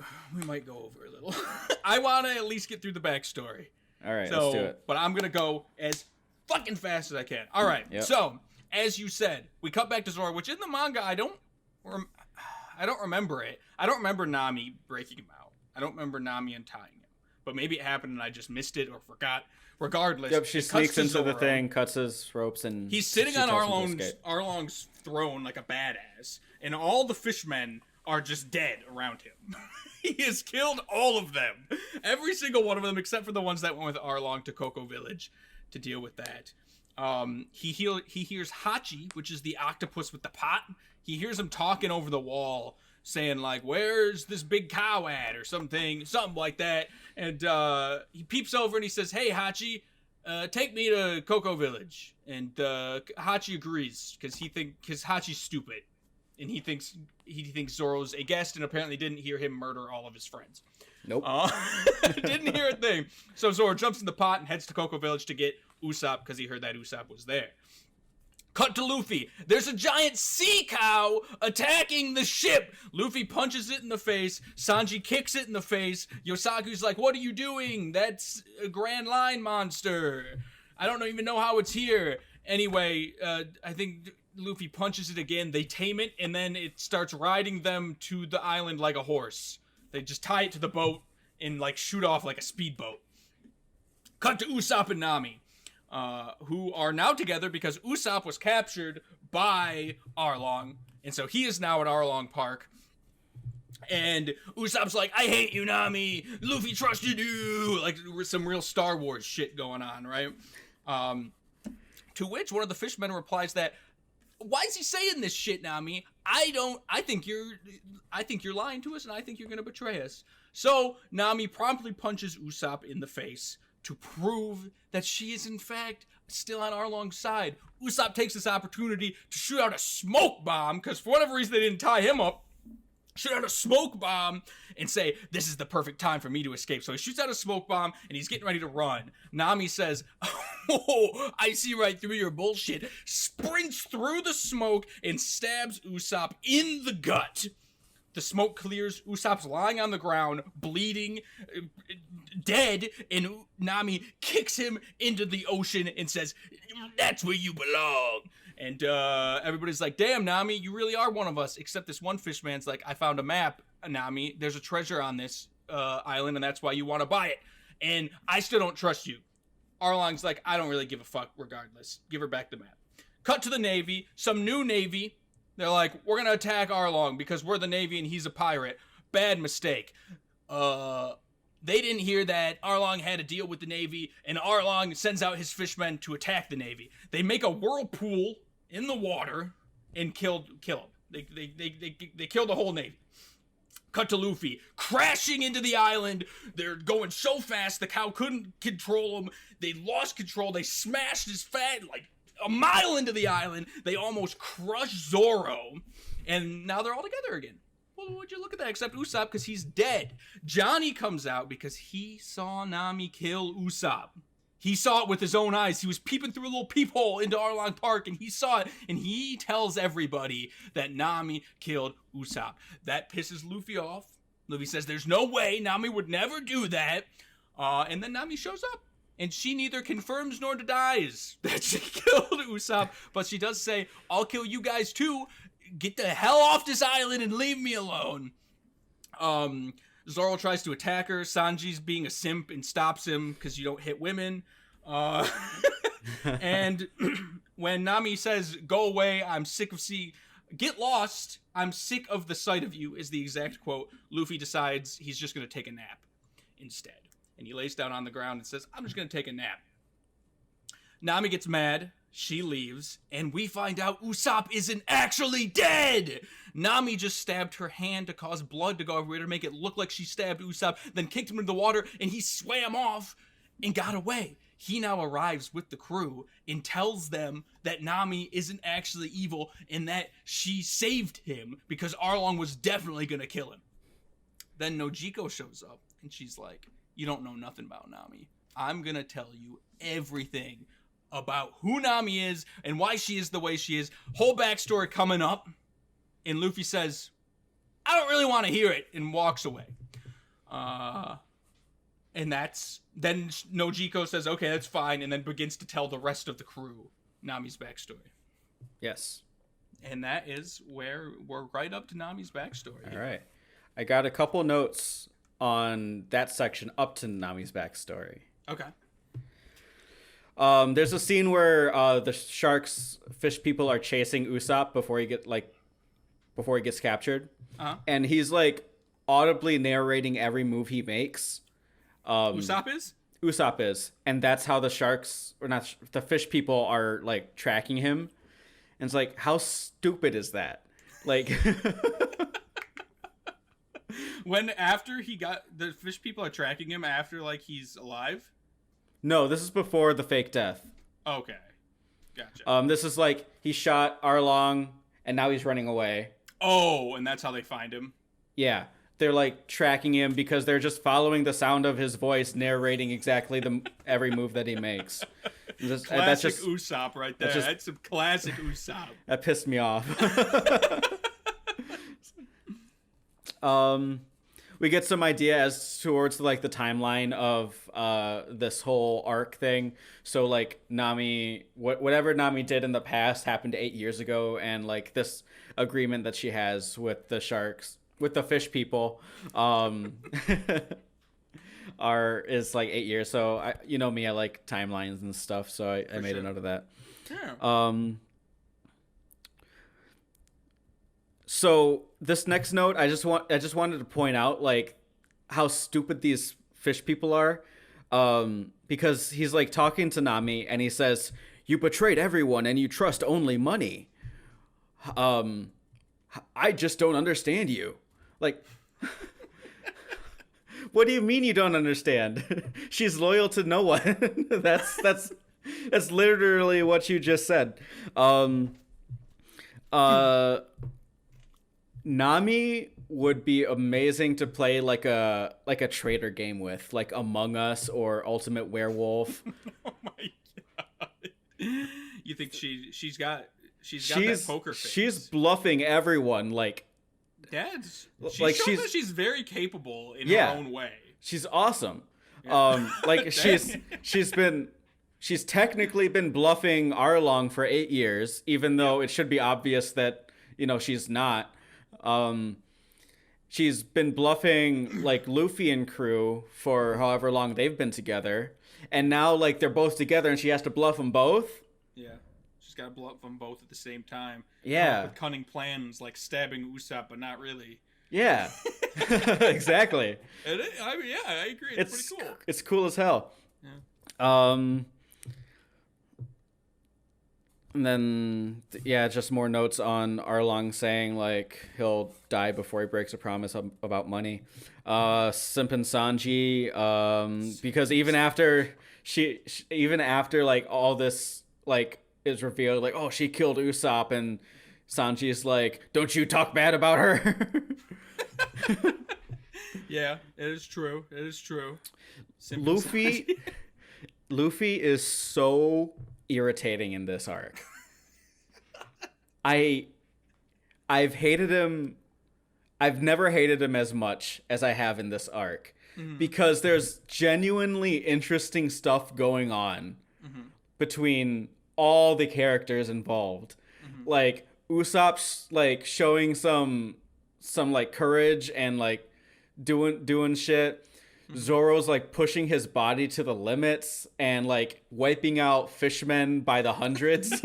go over a little. I want to at least get through the backstory. All right, let's do it. But I'm gonna go as fucking fast as I can. All right. Yep. So, as you said, we cut back to Zoro, which in the manga I don't remember it. I don't remember Nami breaking him out. I don't remember Nami untying him. But maybe it happened and I just missed it or forgot. Regardless, yep, she sneaks into the thing, cuts his ropes, and he's sitting on Arlong's throne like a badass, and all the fishmen are just dead around him. He has killed all of them. Every single one of them, except for the ones that went with Arlong to Coco Village to deal with that. He hears Hachi, which is the octopus with the pot. He hears him talking over the wall, saying like, "Where's this big cow at?" or something like that. And he peeps over and he says, "Hey, Hachi, take me to Coco Village." And Hachi agrees because Hachi's stupid. And he thinks Zoro's a guest, and apparently didn't hear him murder all of his friends. Nope. Didn't hear a thing. So Zoro jumps in the pot and heads to Coco Village to get Usopp because he heard that Usopp was there. Cut to Luffy. There's a giant sea cow attacking the ship. Luffy punches it in the face. Sanji kicks it in the face. Yosaku's like, "What are you doing? That's a Grand Line monster. I don't even know how it's here." Anyway, I think Luffy punches it again. They tame it, and then it starts riding them to the island like a horse. They just tie it to the boat and like shoot off like a speedboat. Cut to Usopp and Nami, who are now together because Usopp was captured by Arlong, and so he is now at Arlong Park. And Usopp's like, "I hate you, Nami. Luffy trusted you." Like some real Star Wars shit going on, right? To which one of the fishmen replies that, "Why is he saying this shit, Nami? I think you're lying to us, and I think you're gonna betray us." So Nami promptly punches Usopp in the face to prove that she is in fact still on Arlong's side. Usopp takes this opportunity to shoot out a smoke bomb, because for whatever reason they didn't tie him up. Shoot out a smoke bomb and say, "This is the perfect time for me to escape." So he shoots out a smoke bomb and he's getting ready to run. Nami says, "Oh, I see right through your bullshit," sprints through the smoke and stabs Usopp in the gut. The smoke clears. Usopp's lying on the ground, bleeding, dead, and Nami kicks him into the ocean and says, "That's where you belong." And everybody's like, damn, Nami, you really are one of us. Except this one fish man's like, I found a map, Nami. There's a treasure on this island, and that's why you want to buy it. And I still don't trust you. Arlong's like, I don't really give a fuck regardless. Give her back the map. Cut to the Navy. Some new Navy. They're like, we're going to attack Arlong because we're the Navy and he's a pirate. Bad mistake. They didn't hear that Arlong had a deal with the Navy, and Arlong sends out his fishmen to attack the Navy. They make a whirlpool in the water and kill him. They kill the whole Navy. Cut to Luffy crashing into the island. They're going so fast the cow couldn't control them. They lost control. They smashed his fat like a mile into the island. They almost crushed Zoro, and now they're all together again. Well, would you look at that? Except Usopp, because he's dead. Johnny comes out because he saw Nami kill Usopp. He saw it with his own eyes. He was peeping through a little peephole into Arlong Park, and he saw it, and he tells everybody that Nami killed Usopp. That pisses Luffy off. Luffy says there's no way Nami would never do that. And then Nami shows up, and she neither confirms nor denies that she killed Usopp, but she does say, I'll kill you guys too. Get the hell off this island and leave me alone. Zoro tries to attack her. Sanji's being a simp and stops him because you don't hit women. And when Nami says, go away, I'm sick of seeing... Get lost, I'm sick of the sight of you, is the exact quote. Luffy decides he's just going to take a nap instead. And he lays down on the ground and says, I'm just going to take a nap. Nami gets mad. She leaves, and we find out Usopp isn't actually dead! Nami just stabbed her hand to cause blood to go everywhere to make it look like she stabbed Usopp, then kicked him into the water, and he swam off and got away. He now arrives with the crew and tells them that Nami isn't actually evil and that she saved him because Arlong was definitely gonna kill him. Then Nojiko shows up, and she's like, you don't know nothing about Nami. I'm gonna tell you everything about who Nami is and why she is the way she is. Whole backstory coming up. And Luffy says, I don't really want to hear it, and walks away. And then Nojiko says, okay, that's fine, and then begins to tell the rest of the crew Nami's backstory. Yes. And that is where we're right up to Nami's backstory. All right. I got a couple notes on that section up to Nami's backstory. Okay. There's a scene where the fish people are chasing Usopp before he gets captured, and he's like audibly narrating every move he makes. Usopp is, and that's how the fish people are like tracking him. And it's like, how stupid is that? Like, when after the fish people are tracking him after like he's alive. No, this is before the fake death. Okay. Gotcha. This is like he shot Arlong and now he's running away. Oh, and that's how they find him? Yeah. They're like tracking him because they're just following the sound of his voice narrating exactly every move that he makes. Classic Usopp right there. That's some classic Usopp. That pissed me off. We get some idea as towards like the timeline of this whole arc thing. So like Nami, whatever Nami did in the past happened 8 years ago, and like this agreement that she has with the fish people, is like 8 years. So you know me, I like timelines and stuff. So I made a note of that. Yeah. So this next note, I just wanted to point out like how stupid these fish people are, because he's like talking to Nami and he says, "You betrayed everyone and you trust only money. I just don't understand you." Like, what do you mean you don't understand? She's loyal to no one. That's literally what you just said. Nami would be amazing to play like a traitor game with, like Among Us or Ultimate Werewolf. Oh my god! You think she's got that poker face? She's bluffing everyone. Like, she's very capable in her own way. She's awesome. Yeah. Like she's been she's technically been bluffing Arlong for 8 years, even though it should be obvious that, she's not. She's been bluffing like Luffy and crew for however long they've been together. And now like they're both together and she has to bluff them both. Yeah. She's got to bluff them both at the same time. Yeah. With cunning plans like stabbing Usopp, but not really. Yeah. Exactly. I agree. It's pretty cool. It's cool as hell. Yeah. And then, just more notes on Arlong saying, like, he'll die before he breaks a promise about money. Simp and Sanji, because even after, like, all this, like, is revealed, like, oh, she killed Usopp, and Sanji's like, don't you talk bad about her. Yeah, it is true. It is true. Luffy is so irritating in this arc. I've hated him. I've never hated him as much as I have in this arc, because there's genuinely interesting stuff going on between all the characters involved. Like Usopp's like showing some like courage and like doing shit. Zoro's like pushing his body to the limits and like wiping out fishmen by the hundreds.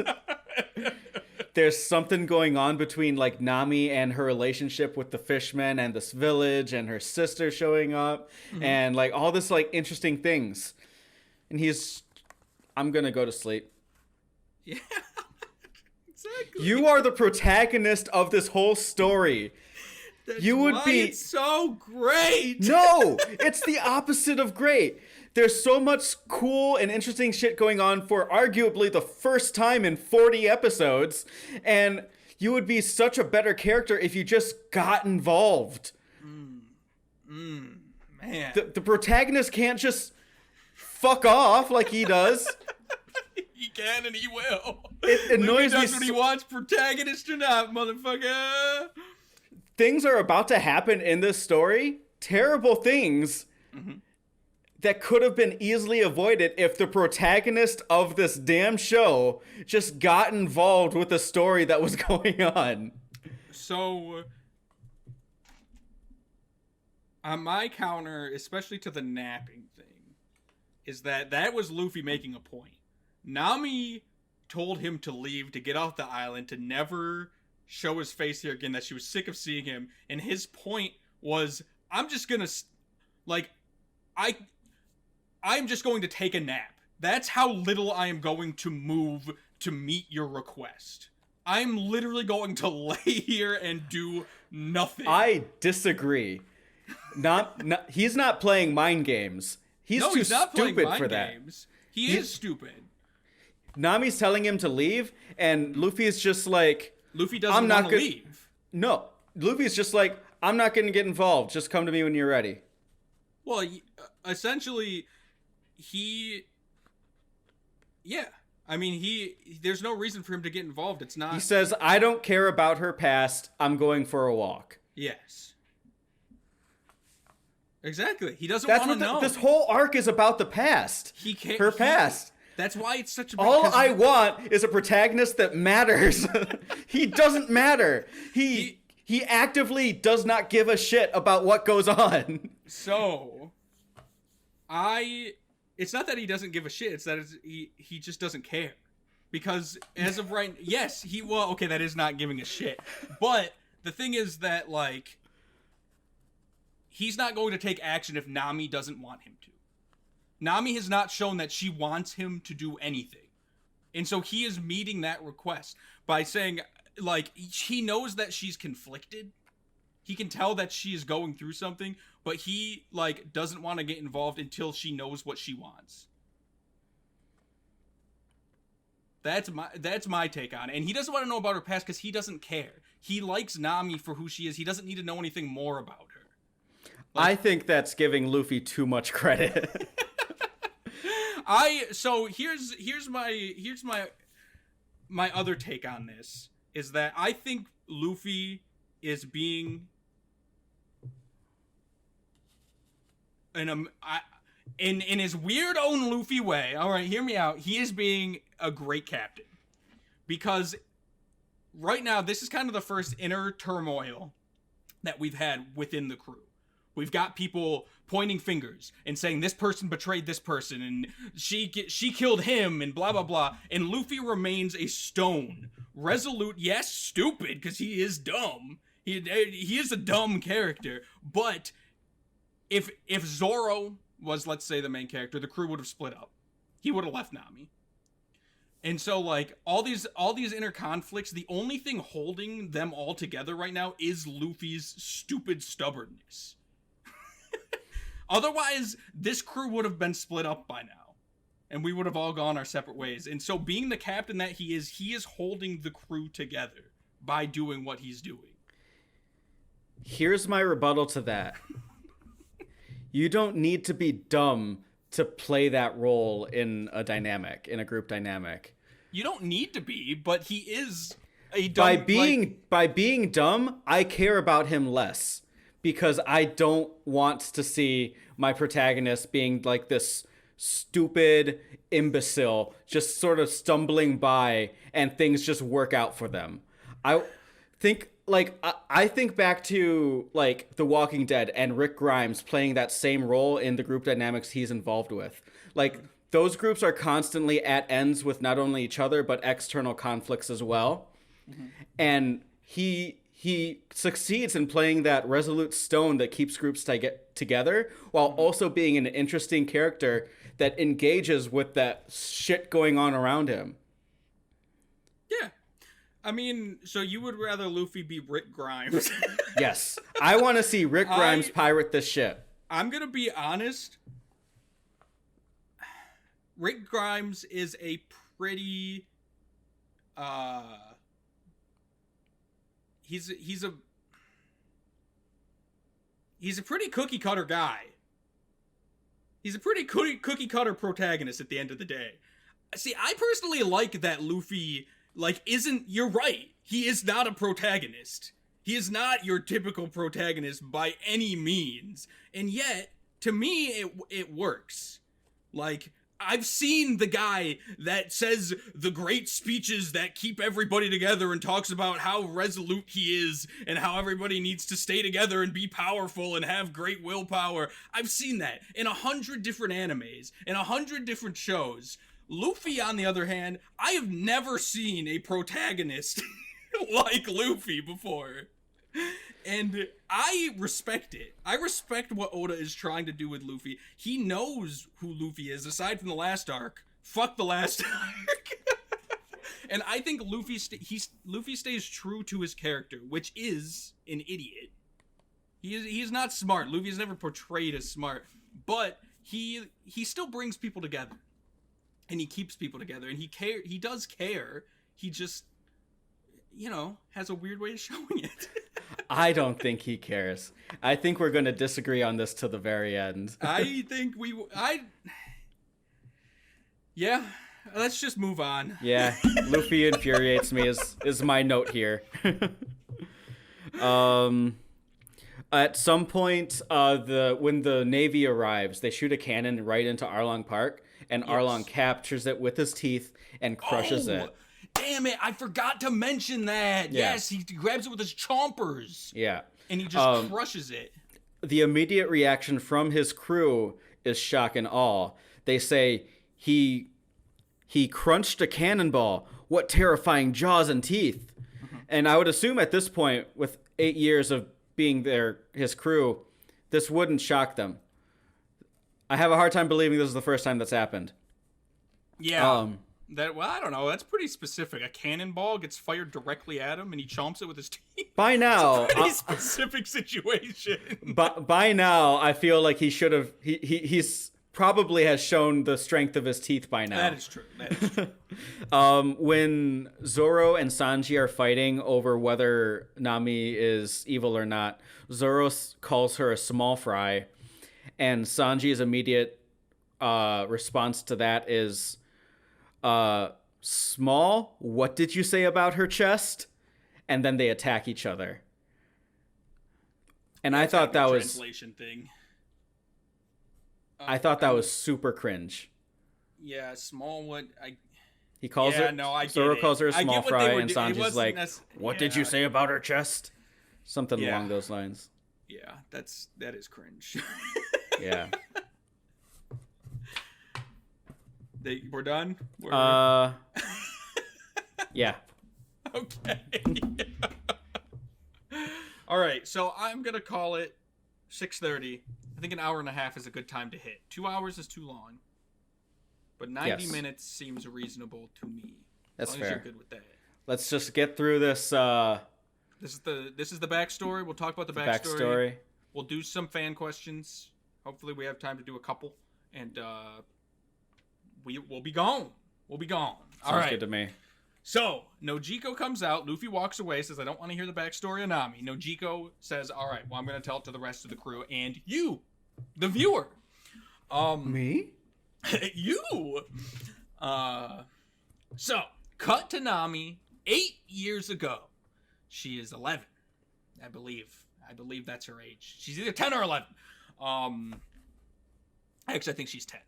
There's something going on between like Nami and her relationship with the fishmen and this village and her sister showing up and like all this like interesting things. And I'm gonna go to sleep. Yeah. Exactly. You are the protagonist of this whole story. That's you would why be it's so great. No, it's the opposite of great. There's so much cool and interesting shit going on for arguably the first time in 40 episodes, and you would be such a better character if you just got involved. Man. The protagonist can't just fuck off like he does. He can and he will. It annoys me. That's what he wants, protagonist or not, motherfucker. Things are about to happen in this story. Terrible things that could have been easily avoided if the protagonist of this damn show just got involved with the story that was going on. So, my counter, especially to the napping thing, is that was Luffy making a point. Nami told him to leave, to get off the island, to never show his face here again, that she was sick of seeing him, and his point was, I'm just gonna, like, I'm just going to take a nap. That's how little I am going to move to meet your request. I'm literally going to lay here and do nothing. I disagree. He's not playing mind games. He's too stupid for that. He is stupid. Nami's telling him to leave, and Luffy's just like, Luffy doesn't want to leave. No, Luffy's just like, I'm not going to get involved. Just come to me when you're ready. Well, essentially, there's no reason for him to get involved. It's not. He says, I don't care about her past. I'm going for a walk. Yes. Exactly. He doesn't want to know. This whole arc is about the past. He can't. Her past. That's why it's such a big... All I want is a protagonist that matters. He doesn't matter. He actively does not give a shit about what goes on. So, it's not that he doesn't give a shit. It's that he just doesn't care. Because as of right... Yes, that is not giving a shit. But the thing is that, like, he's not going to take action if Nami doesn't want him to. Nami has not shown that she wants him to do anything. And so he is meeting that request by saying, like, he knows that she's conflicted. He can tell that she is going through something, but he, like, doesn't want to get involved until she knows what she wants. That's my take on it. And he doesn't want to know about her past because he doesn't care. He likes Nami for who she is. He doesn't need to know anything more about her. I think that's giving Luffy too much credit. Here's my other take on this is that I think Luffy is being in his weird own Luffy way. All right, hear me out. He is being a great captain because right now this is kind of the first inner turmoil that we've had within the crew. We've got people pointing fingers and saying this person betrayed this person and she killed him and blah blah blah. And Luffy remains a stone, resolute, yes, stupid because he is dumb. He is a dumb character. But if Zoro was, let's say, the main character, the crew would have split up. He would have left Nami. And so, like, all these inner conflicts, the only thing holding them all together right now is Luffy's stupid stubbornness. Otherwise, this crew would have been split up by now. And we would have all gone our separate ways. And so, being the captain that he is holding the crew together by doing what he's doing. Here's my rebuttal to that. You don't need to be dumb to play that role in a group dynamic. You don't need to be, but he is a dumb... By being dumb, I care about him less. Because I don't want to see my protagonist being like this stupid imbecile, just sort of stumbling by and things just work out for them. I think back to like The Walking Dead and Rick Grimes playing that same role in the group dynamics he's involved with. Like, those groups are constantly at ends with not only each other, but external conflicts as well. Mm-hmm. And he succeeds in playing that resolute stone that keeps groups together while also being an interesting character that engages with that shit going on around him. Yeah. I mean, so you would rather Luffy be Rick Grimes? Yes. I want to see Rick Grimes pirate this ship. I'm going to be honest. Rick Grimes is a pretty... He's a pretty cookie cutter guy. He's a pretty cookie cutter protagonist at the end of the day. See, I personally like that Luffy, like, you're right. He is not a protagonist. He is not your typical protagonist by any means. And yet, to me, it works. Like, I've seen the guy that says the great speeches that keep everybody together and talks about how resolute he is and how everybody needs to stay together and be powerful and have great willpower. I've seen that in 100 different animes, in 100 different shows. Luffy, on the other hand, I have never seen a protagonist like Luffy before. And I respect it. I respect what Oda is trying to do with Luffy. He knows who Luffy is, aside from the last arc. Fuck the last arc. And I think Luffy stays true to his character, which is an idiot. He's not smart. Luffy is never portrayed as smart. But he still brings people together. And he keeps people together. And he does care. He just, has a weird way of showing it. I don't think he cares. I think we're going to disagree on this to the very end. Yeah, let's just move on. Yeah, Luffy infuriates me is my note here. At some point, when the Navy arrives, they shoot a cannon right into Arlong Park, and yes. Arlong captures it with his teeth and crushes it. Damn it, I forgot to mention that. Yeah. Yes, he grabs it with his chompers. Yeah. And he just crushes it. The immediate reaction from his crew is shock and awe. They say, he crunched a cannonball. What terrifying jaws and teeth. Mm-hmm. And I would assume at this point, with 8 years of being his crew, this wouldn't shock them. I have a hard time believing this is the first time that's happened. Yeah. I don't know. That's pretty specific. A cannonball gets fired directly at him, and he chomps it with his teeth. By now, it's a pretty specific situation. But by now, I feel like he should have. He's probably has shown the strength of his teeth by now. That is true. When Zoro and Sanji are fighting over whether Nami is evil or not, Zoro calls her a small fry, and Sanji's immediate response to that is, small? What did you say about her chest? And then they attack each other. And I thought that was translation thing. I thought that was super cringe. Yeah, Smallwood. He calls her. No, I get Zoro it. calls her a I small get what fry, they were and doing. Sanji's like, "What did you Yeah. say about her chest?" Something Yeah. along those lines. Yeah, that is cringe. Yeah. We're done. Yeah. Okay. All right, so I'm gonna call it 6:30. I think an hour and a half is a good time to hit. 2 hours is too long, but 90 Yes. minutes seems reasonable to me. That's as long fair. As you're good with that. Let's just get through this. This is the backstory. We'll talk about the backstory. We'll do some fan questions. Hopefully, we have time to do a couple, and we'll be gone. We'll be gone. All Sounds right. good to me. So, Nojiko comes out. Luffy walks away, says, I don't want to hear the backstory of Nami. Nojiko says, all right, well, I'm going to tell it to the rest of the crew and you, the viewer. Me? You. So, cut to Nami 8 years ago. She is 11, I believe. I believe that's her age. She's either 10 or 11. Actually, I think she's 10.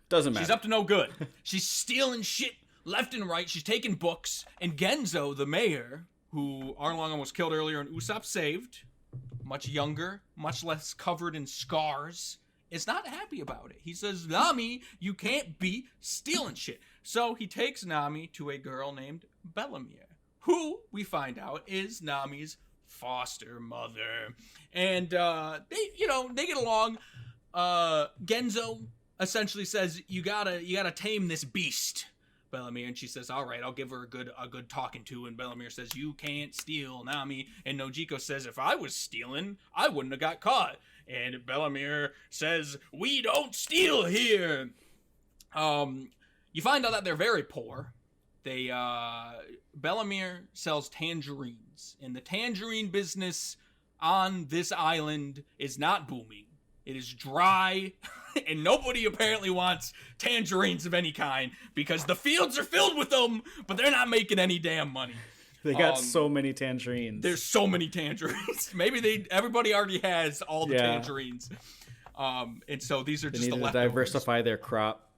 Doesn't matter. She's up to no good. She's stealing shit left and right. She's taking books. And Genzo, the mayor, who Arlong almost killed earlier and Usopp saved, much younger, much less covered in scars, is not happy about it. He says, Nami, you can't be stealing shit. So he takes Nami to a girl named Bellamere, who we find out is Nami's foster mother. And they get along. Genzo essentially says, you gotta tame this beast, Bellamere, and she says, all right, I'll give her a good talking to. And Bellamere says, you can't steal, Nami. And Nojiko says, if I was stealing, I wouldn't have got caught. And Bellamere says, we don't steal here. You find out that they're very poor. Bellamere sells tangerines, and the tangerine business on this island is not booming. It is dry, and nobody apparently wants tangerines of any kind because the fields are filled with them, but they're not making any damn money. They got so many tangerines. There's so many tangerines. Maybe everybody already has all the tangerines. And so these are just the leftovers. To diversify their crop.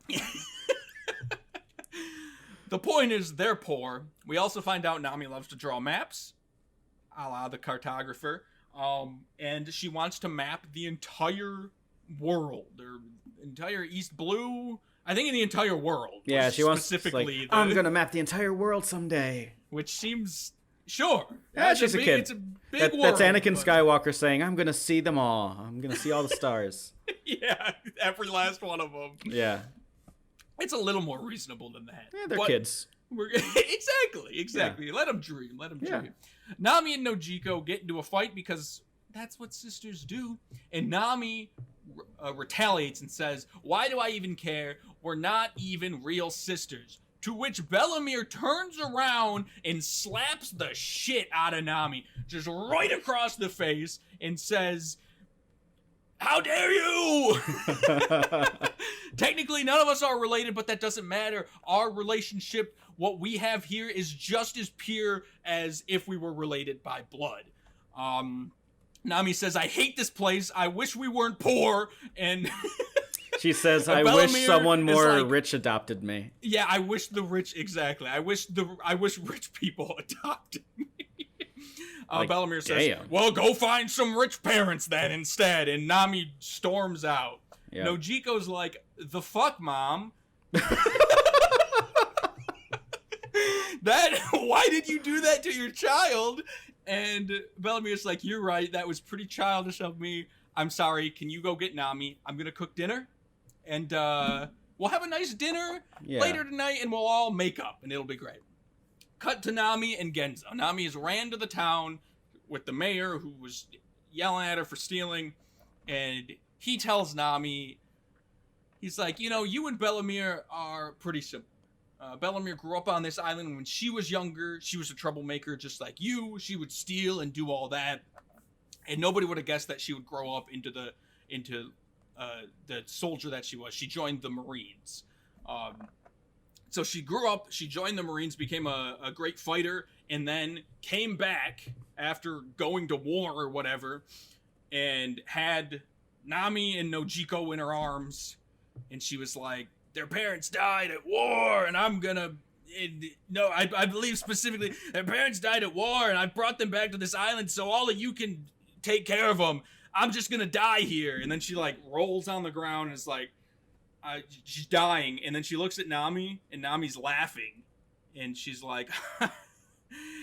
The point is they're poor. We also find out Nami loves to draw maps, a la the cartographer. And she wants to map the entire world, or entire East Blue. I think in the entire world. Yeah, she wants specifically. I'm gonna map the entire world someday. Which seems sure. Yeah, she's a kid. It's a big world. That's Anakin Skywalker saying, "I'm gonna see them all. I'm gonna see all the stars." Yeah, every last one of them. Yeah, it's a little more reasonable than that. Yeah, they're kids. Exactly. Yeah. Let them dream. Nami and Nojiko get into a fight because that's what sisters do. And Nami retaliates and says, why do I even care? We're not even real sisters. To which Bellamere turns around and slaps the shit out of Nami, just right across the face, and says, how dare you? Technically, none of us are related, but that doesn't matter. Our relationship, what we have here, is just as pure as if we were related by blood. Nami says, I hate this place. I wish we weren't poor. And she says, I wish someone more rich adopted me. Yeah, I wish the rich, exactly. I wish rich people adopted me. Bellamere says, well, go find some rich parents then instead. And Nami storms out. Yep. Nojiko's like, the fuck, Mom? Why did you do that to your child? And Bellamere's like, you're right. That was pretty childish of me. I'm sorry. Can you go get Nami? I'm going to cook dinner. And we'll have a nice dinner later tonight. And we'll all make up. And it'll be great. Cut to Nami and Genzo. Nami has ran to the town with the mayor who was yelling at her for stealing. And he tells Nami, he's like, you and Bellamere are pretty simple. Bellamere grew up on this island. When she was younger, she was a troublemaker just like you. She would steal and do all that. And nobody would have guessed that she would grow up into the soldier that she was. She joined the Marines. So she grew up, she joined the Marines, became a great fighter, and then came back after going to war or whatever, and had Nami and Nojiko in her arms, and she was like, their parents died at war, and I'm gonna... I believe specifically, their parents died at war, and I brought them back to this island so all of you can take care of them. I'm just gonna die here. And then she, like, rolls on the ground and is like, she's dying. And then she looks at Nami, and Nami's laughing. And she's like,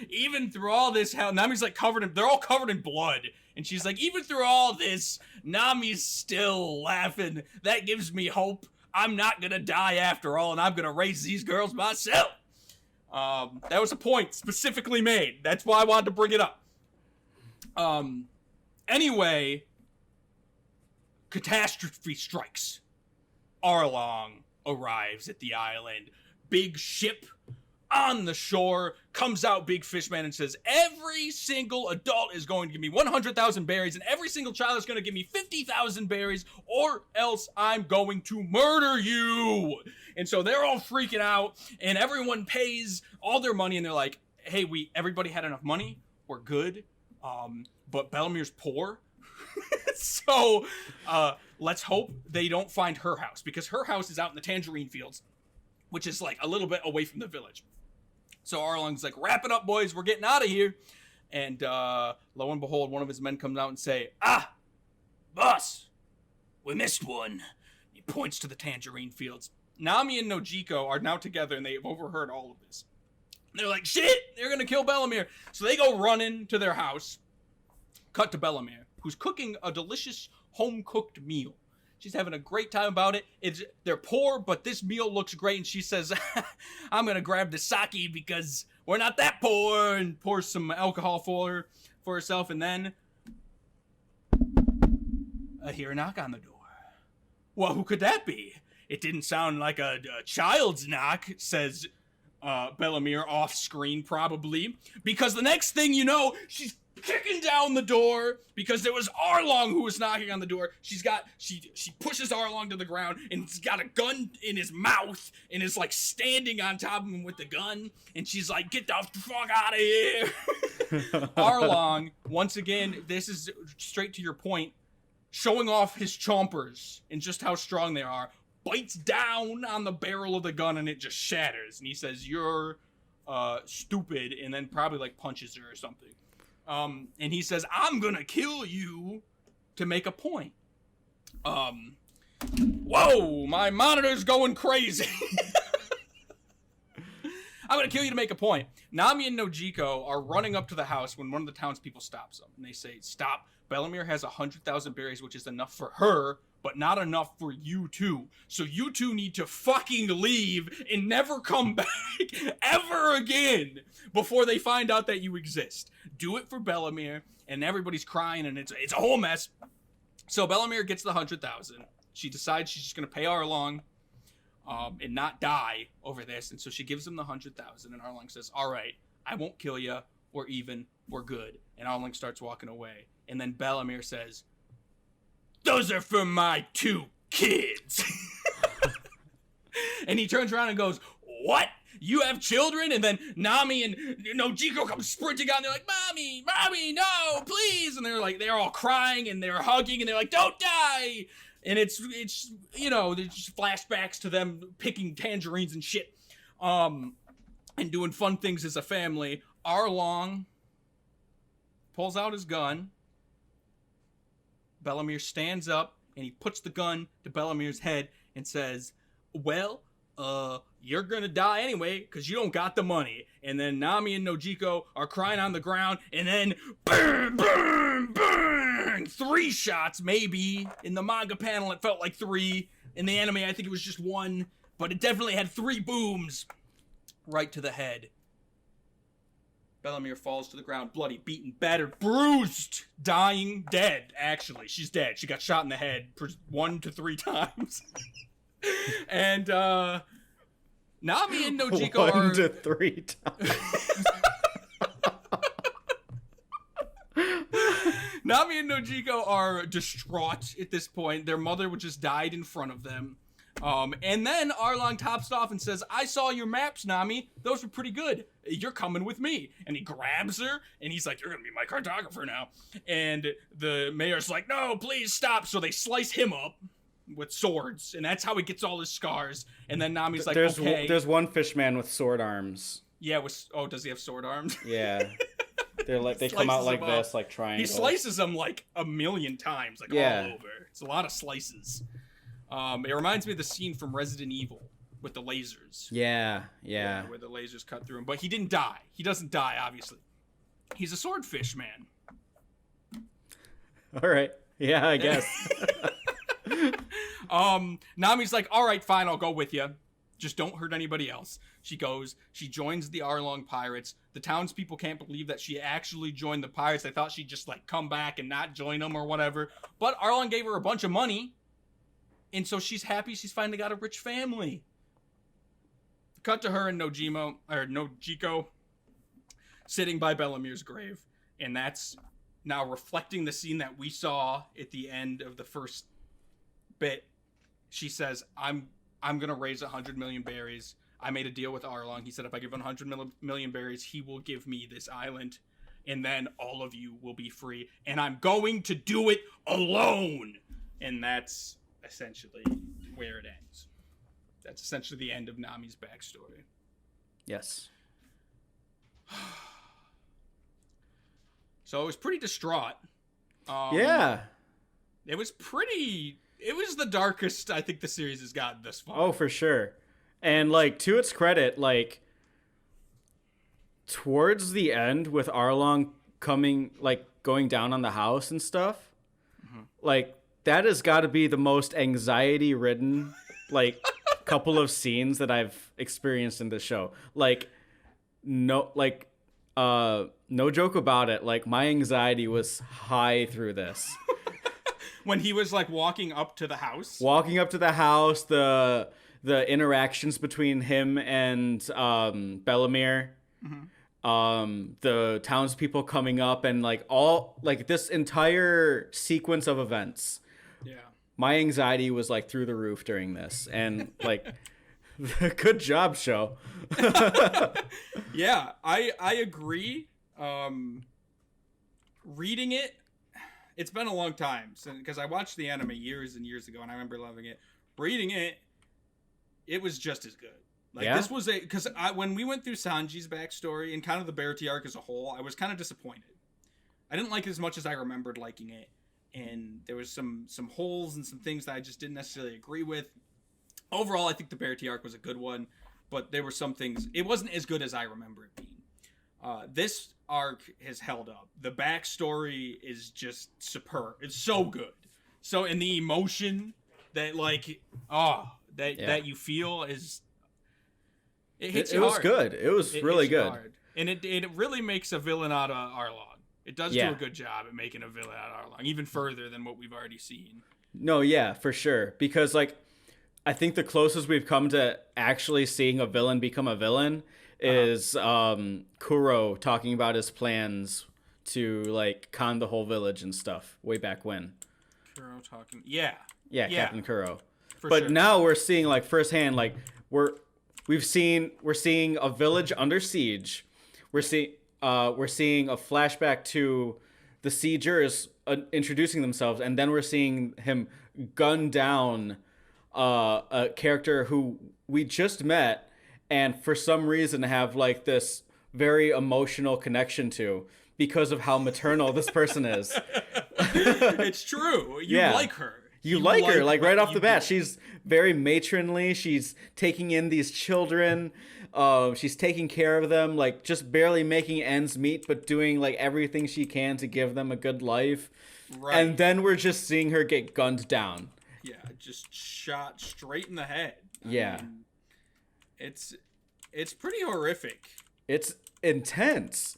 even through all this hell, Nami's like they're all covered in blood. And she's like, even through all this, Nami's still laughing. That gives me hope. I'm not gonna die after all, and I'm gonna raise these girls myself. That was a point specifically made. That's why I wanted to bring it up. Anyway, catastrophe strikes. Arlong arrives at the island. Big ship on the shore, comes out Big Fishman and says, every single adult is going to give me 100,000 berries, and every single child is going to give me 50,000 berries, or else I'm going to murder you. And so they're all freaking out, and everyone pays all their money, and they're like, hey, everybody had enough money, we're good, but Bellamir's poor. So let's hope they don't find her house, because her house is out in the tangerine fields, which is like a little bit away from the village. So Arlong's like, wrap it up, boys, we're getting out of here. And lo and behold, one of his men comes out and say, boss, we missed one. He points to the tangerine fields. Nami and Nojiko are now together, and they've overheard all of this. They're like, shit, they're gonna kill Bellamere. So they go running to their house. Cut to Bellamere, who's cooking a delicious home-cooked meal. She's having a great time about it. They're poor, but this meal looks great. And she says, I'm going to grab the sake because we're not that poor. And pours some alcohol for herself. And then I hear a knock on the door. Well, who could that be? It didn't sound like a child's knock, says Bellamere off screen probably. Because the next thing you know, she's kicking down the door because there was Arlong who was knocking on the door. She pushes Arlong to the ground and he's got a gun in his mouth and is like standing on top of him with the gun. And she's like, get the fuck out of here. Arlong, once again, this is straight to your point, showing off his chompers and just how strong they are, bites down on the barrel of the gun and it just shatters. And he says, you're stupid, and then probably like punches her or something. And he says, I'm gonna kill you to make a point. Whoa, my monitor's going crazy. I'm gonna kill you to make a point. Nami and Nojiko are running up to the house when one of the townspeople stops them. And they say, stop. Bellamere has 100,000 berries, which is enough for her, but not enough for you two. So you two need to fucking leave and never come back ever again before they find out that you exist. Do it for Bellamere, and everybody's crying, and it's a whole mess. So Bellamere gets the 100,000. She decides she's just gonna pay Arlong, and not die over this, and so she gives him the 100,000. And Arlong says, "All right, I won't kill you. We're even. We're good." And Arlong starts walking away, and then Bellamere says, "Those are for my 2 kids." And he turns around and goes, "What? You have children?" And then Nami and Nojiko come sprinting out and they're like, Mommy, no, please. And they're all crying and they're hugging and they're like, don't die. And it's there's just flashbacks to them picking tangerines and shit, and doing fun things as a family. Arlong pulls out his gun. Bellamere stands up and he puts the gun to Bellamere's head and says, "Well, you're gonna die anyway because you don't got the money." And then Nami and Nojiko are crying on the ground, and then bang, bang, bang, 3 shots maybe. In the manga panel it felt like 3. In the anime I think it was just 1, but it definitely had 3 booms right to the head. Bellamere falls to the ground, bloody, beaten, battered, bruised, dying, dead. Actually, she's dead. She got shot in the head 1 to 3 times. And Nami and Nojiko 1 to 3 times. Nami and Nojiko are distraught at this point. Their mother just died in front of them. And then Arlong tops it off and says, I saw your maps, Nami. Those were pretty good. You're coming with me. And he grabs her, and he's like, you're going to be my cartographer now. And the mayor's like, no, please stop. So they slice him up with swords, and that's how he gets all his scars. And then Nami's like, okay. There's one fish man with sword arms. Yeah, does he have sword arms? Yeah. They're like, they come out like this, like triangles. He slices them like a million times, like all over. It's a lot of slices. It reminds me of the scene from Resident Evil with the lasers. Yeah. Where the lasers cut through him. But he didn't die. He doesn't die, obviously. He's a swordfish man. All right. Yeah, I guess. Nami's like, all right, fine, I'll go with you. Just don't hurt anybody else. She goes. She joins the Arlong pirates. The townspeople can't believe that she actually joined the pirates. They thought she'd just like come back and not join them or whatever. But Arlong gave her a bunch of money. And so she's happy she's finally got a rich family. Cut to her and Nojiko sitting by Bellamir's grave. And that's now reflecting the scene that we saw at the end of the first bit. She says, I'm going to raise 100 million berries. I made a deal with Arlong. He said if I give him 100 million berries, he will give me this island. And then all of you will be free. And I'm going to do it alone. And that's essentially where it ends. That's essentially the end of Nami's backstory. Yes. So it was pretty distraught. Yeah. It was the darkest I think the series has gotten this far. Oh, for sure. And like to its credit, like towards the end with Arlong going down on the house and stuff, like that has got to be the most anxiety ridden like couple of scenes that I've experienced in this show. Like no joke about it. Like my anxiety was high through this. When he was like walking up to the house, the interactions between him and Bellamere, the townspeople coming up, and like all like this entire sequence of events. Yeah, my anxiety was like through the roof during this, and like, good job, show. Yeah, I agree. Reading it. It's been a long time because I watched the anime years and years ago, and I remember loving it. Reading it, it was just as good. Like this was because when we went through Sanji's backstory and kind of the Bertie arc as a whole, I was kind of disappointed. I didn't like it as much as I remembered liking it, and there was some holes and some things that I just didn't necessarily agree with. Overall, I think the Bertie arc was a good one, but there were some things it wasn't as good as I remember it being. This arc has held up. The backstory is just superb. It's so good. So, and the emotion that that you feel is it hits you hard. It was good. It was really good. Hard. And it really makes a villain out of Arlong. It does do a good job at making a villain out of Arlong, even further than what we've already seen. No, yeah, for sure. Because like I think the closest we've come to actually seeing a villain become a villain is Kuro talking about his plans to like con the whole village and stuff way back when. Kuro talking, Captain Kuro. But sure. Now we're seeing like firsthand, like we're seeing a village under siege. We're seeing a flashback to the siegers introducing themselves, and then we're seeing him gun down a character who we just met. And for some reason have like this very emotional connection to because of how maternal this person is. It's true. You like her. You like her, like right off the bat. She's very matronly. She's taking in these children. She's taking care of them, like just barely making ends meet, but doing like everything she can to give them a good life. Right. And then we're just seeing her get gunned down. Yeah, just shot straight in the head. I mean, it's pretty horrific. It's intense.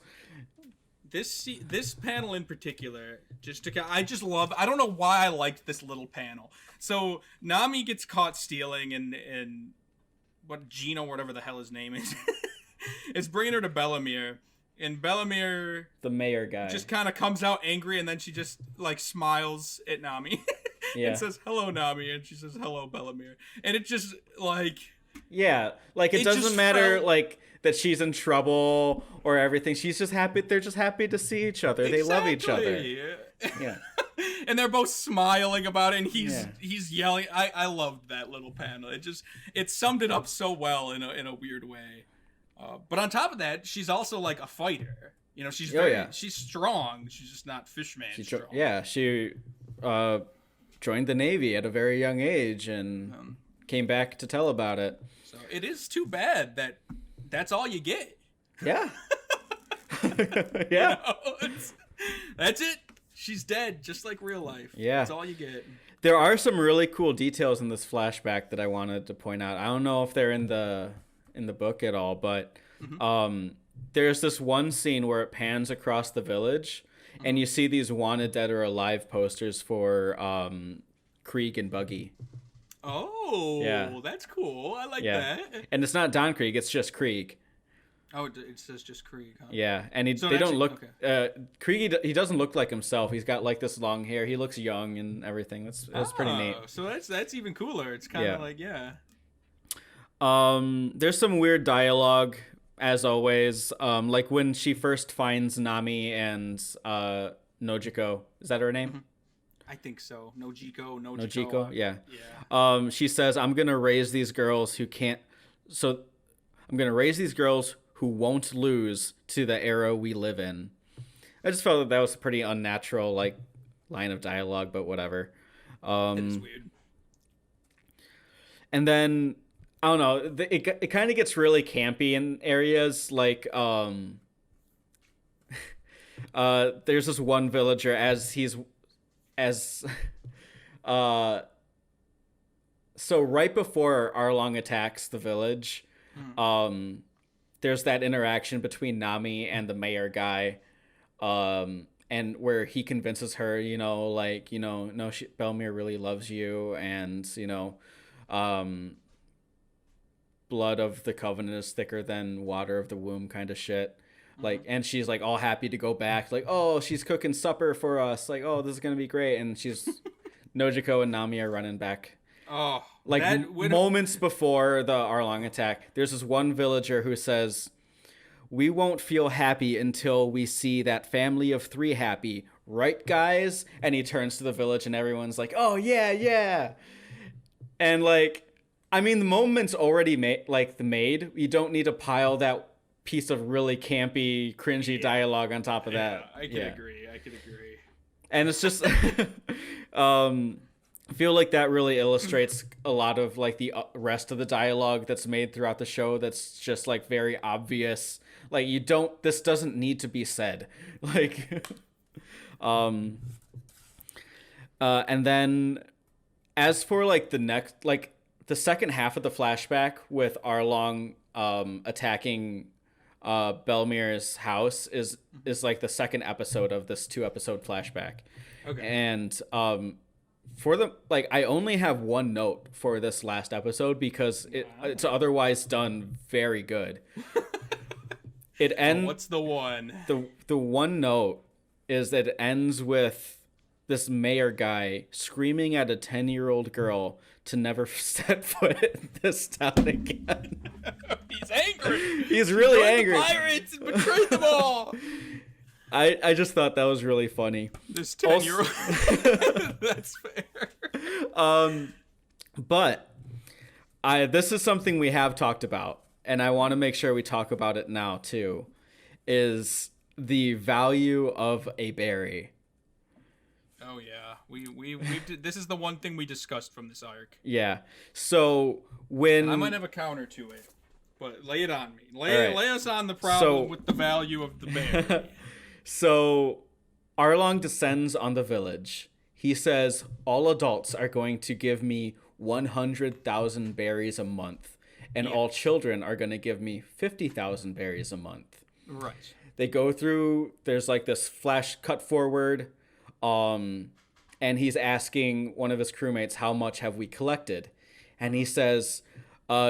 This panel in particular, I don't know why I liked this little panel. So Nami gets caught stealing, and what Gino, whatever the hell his name is bringing her to Bellamere, and Bellamere, the mayor guy, just kind of comes out angry, and then she just like smiles at Nami. Yeah. and says hello Nami, and she says hello Bellamere, and it just like Yeah, like it doesn't matter like that she's in trouble or everything. She's just happy. They're just happy to see each other. They love each other. Yeah. And they're both smiling about it, and he's yelling. I loved that little panel. It summed it up so very in a weird way. But on top of that, she's also like a fighter. You know, she's she's strong. She's just not fishman strong. She joined the Navy at a very young age and came back to tell about it. So it is too bad that that's all you get. Yeah. Yeah. You know, that's it. She's dead, just like real life. Yeah. That's all you get. There are some really cool details in this flashback that I wanted to point out. I don't know if they're in the book at all, but there's this one scene where it pans across the village, and you see these wanted dead or alive posters for Krieg and Buggy. Oh, yeah. That's cool. I like that. And it's not Don Krieg, it's just Krieg. Oh, it says just Krieg, huh? Yeah, and they don't look... Okay. Krieg, he doesn't look like himself. He's got like this long hair. He looks young and everything. That's pretty neat. So that's even cooler. It's kind of like, there's some weird dialogue, as always. Like when she first finds Nami and Nojiko. Is that her name? Mm-hmm. I think so. Nojiko. Yeah. She says, I'm going to raise these girls who can't... So I'm going to raise these girls who won't lose to the era we live in. I just felt that was a pretty unnatural, like, line of dialogue, but whatever. It is weird. And then, I don't know, it kind of gets really campy in areas, like, there's this one villager so right before Arlong attacks the village, there's that interaction between Nami and the mayor guy, and where he convinces her, no, Belmere really loves you, and, blood of the covenant is thicker than water of the womb kind of shit. Like, and she's like all happy to go back, like, oh, she's cooking supper for us, like, oh, this is gonna be great, and Nojiko and Nami are running back. Oh, like moments before the Arlong attack, there's this one villager who says, "We won't feel happy until we see that family of 3 happy, right, guys?" And he turns to the village, and everyone's like, "Oh yeah, yeah." And like, I mean, the moment's already made. You don't need to pile that piece of really campy, cringy dialogue on top of that. I could agree. And it's just, I feel like that really illustrates a lot of like the rest of the dialogue that's made throughout the show. That's just like very obvious. Like this doesn't need to be said. Like, and then as for like the second half of the flashback with Arlong attacking Belmere's house is like the second episode of this 2-episode flashback. Okay. And I only have one note for this last episode because it's otherwise done very good. It ends. What's the one? The one note is that it ends with this mayor guy screaming at a 10-year-old girl to never set foot in this town again. He's angry. He's really angry. The pirates and betrayed them all. I just thought that was really funny. This 10-year-old. That's fair. But this is something we have talked about, and I want to make sure we talk about it now too, is the value of a berry. Oh yeah, we did, this is the one thing we discussed from this arc. Yeah. So when I might have a counter to it, but lay it on me. Lay us on the problem with the value of the berry. So Arlong descends on the village. He says, all adults are going to give me 100,000 berries a month, and all children are going to give me 50,000 berries a month. Right. They go through, there's like this flash cut forward, and he's asking one of his crewmates, how much have we collected? And he says,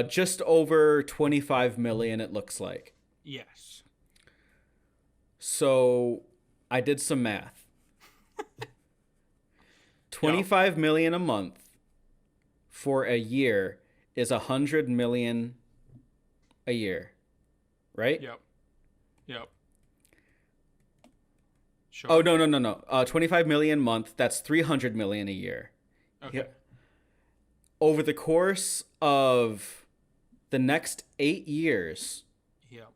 just over 25 million, it looks like. Yes. So I did some math. 25 million a month for a year is 100 million a year, right? Yep. Yep. Sure. Oh, no. 25 million a month, that's 300 million a year. Okay. Yeah. Over the course of the next 8 years, Yep.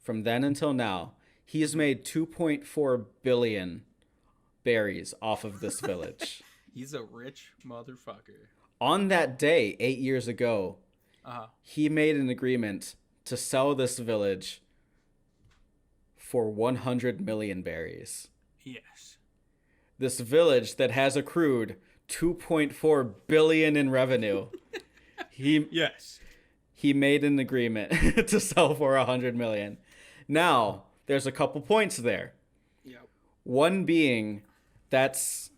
from then until now, he has made 2.4 billion berries off of this village. He's a rich motherfucker. On that day, 8 years ago, he made an agreement to sell this village for 100 million berries. Yes. This village that has accrued 2.4 billion in revenue. Yes. He made an agreement to sell for 100 million. Now, there's a couple points there. Yep. One being that's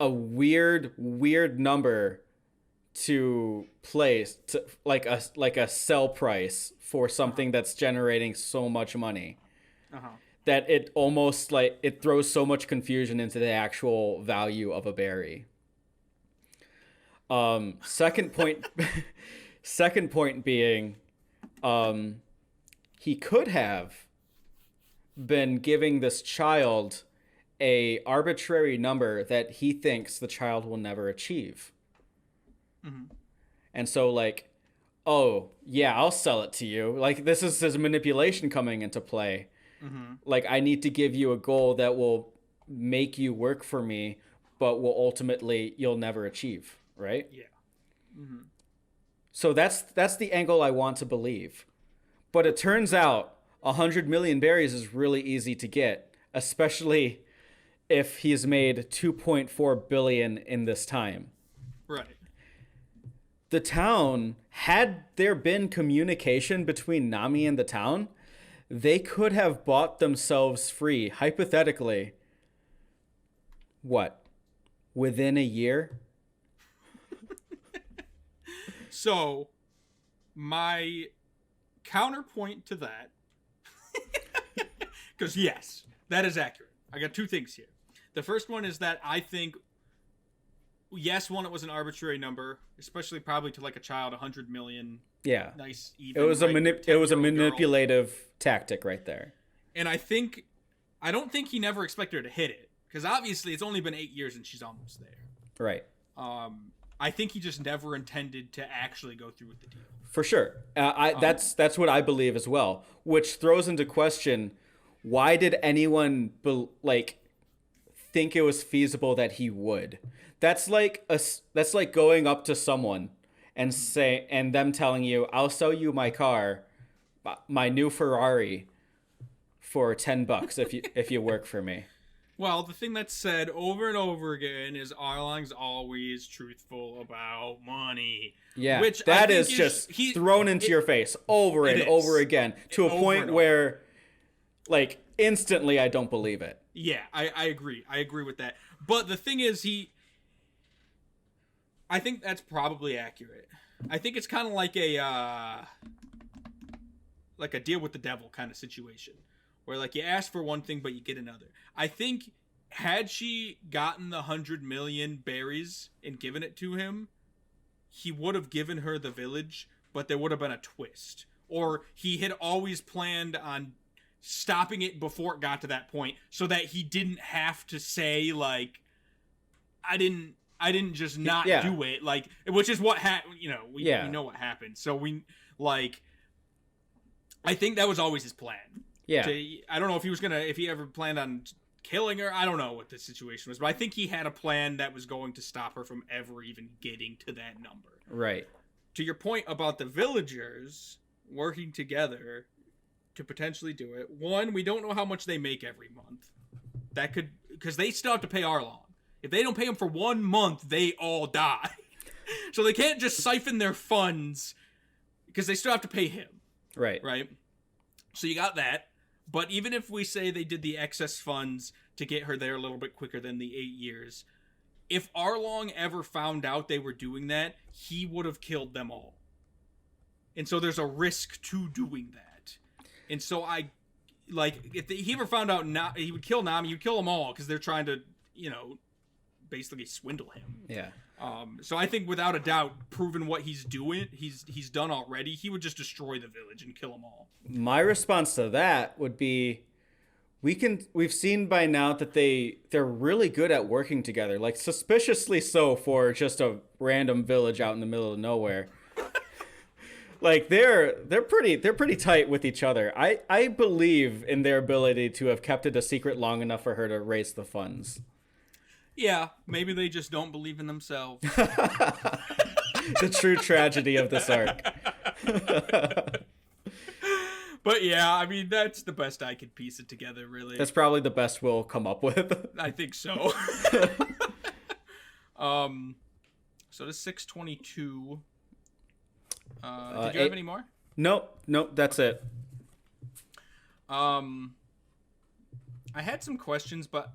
a weird number to place to like a sell price for something that's generating so much money. That it almost like it throws so much confusion into the actual value of a berry. Second point being, he could have been giving this child a arbitrary number that he thinks the child will never achieve. And so like, oh yeah, I'll sell it to you. Like this is his manipulation coming into play. Like I need to give you a goal that will make you work for me, but will ultimately you'll never achieve, right? Yeah. So that's the angle I want to believe. But it turns out 100 million berries is really easy to get, especially if he's made 2.4 billion in this time. Right. The town, had there been communication between Nami and the town, they could have bought themselves free, hypothetically. What? Within a year? So, my counterpoint to that, because yes, that is accurate. I got two things here. The first one is that I think, yes, one, it was an arbitrary number, especially probably to like a child, 100 million. Yeah. Nice, even. It was a girl. manipulative tactic right there. And I don't think he never expected her to hit it, because obviously it's only been 8 years and she's almost there. Right. I think he just never intended to actually go through with the deal. For sure. That's what I believe as well, which throws into question, why did anyone think it was feasible that he would? That's like going up to someone and them telling you, "I'll sell you my car, my new Ferrari, for $10 if you work for me." Well, the thing that's said over and over again is Arlong's always truthful about money. Yeah, which that is just thrown into your face over and over again to a point where, like, instantly I don't believe it. Yeah, I agree. I agree with that. But the thing is, I think that's probably accurate. I think it's kind of like a deal with the devil kind of situation, where like you ask for one thing but you get another. I think had she gotten the 100 million berries and given it to him, he would have given her the village, but there would have been a twist. Or he had always planned on stopping it before it got to that point, so that he didn't have to say like, I didn't just not do it, like, which is what we know what happened. So I think that was always his plan. Yeah. I don't know if he ever planned on killing her. I don't know what the situation was, but I think he had a plan that was going to stop her from ever even getting to that number. Right. To your point about the villagers working together to potentially do it. One, we don't know how much they make every month. That could, because they still have to pay Arlong. If they don't pay him for 1 month, they all die. So they can't just siphon their funds because they still have to pay him. Right. Right. So you got that. But even if we say they did the excess funds to get her there a little bit quicker than the 8 years, if Arlong ever found out they were doing that, he would have killed them all. And so there's a risk to doing that. And so if he ever found out he would kill Nami, he'd kill them all because they're trying to basically swindle him. Yeah. So I think without a doubt, proven what he's done already, he would just destroy the village and kill them all. My response to that would be, we've seen by now that they're really good at working together, like suspiciously so for just a random village out in the middle of nowhere. Like they're pretty tight with each other. I believe in their ability to have kept it a secret long enough for her to raise the funds. Yeah, maybe they just don't believe in themselves. The true tragedy of this arc. But yeah, I mean, that's the best I could piece it together, really. That's probably the best we'll come up with. I think so. So this 622. Did you have any more? Nope, that's it. I had some questions, but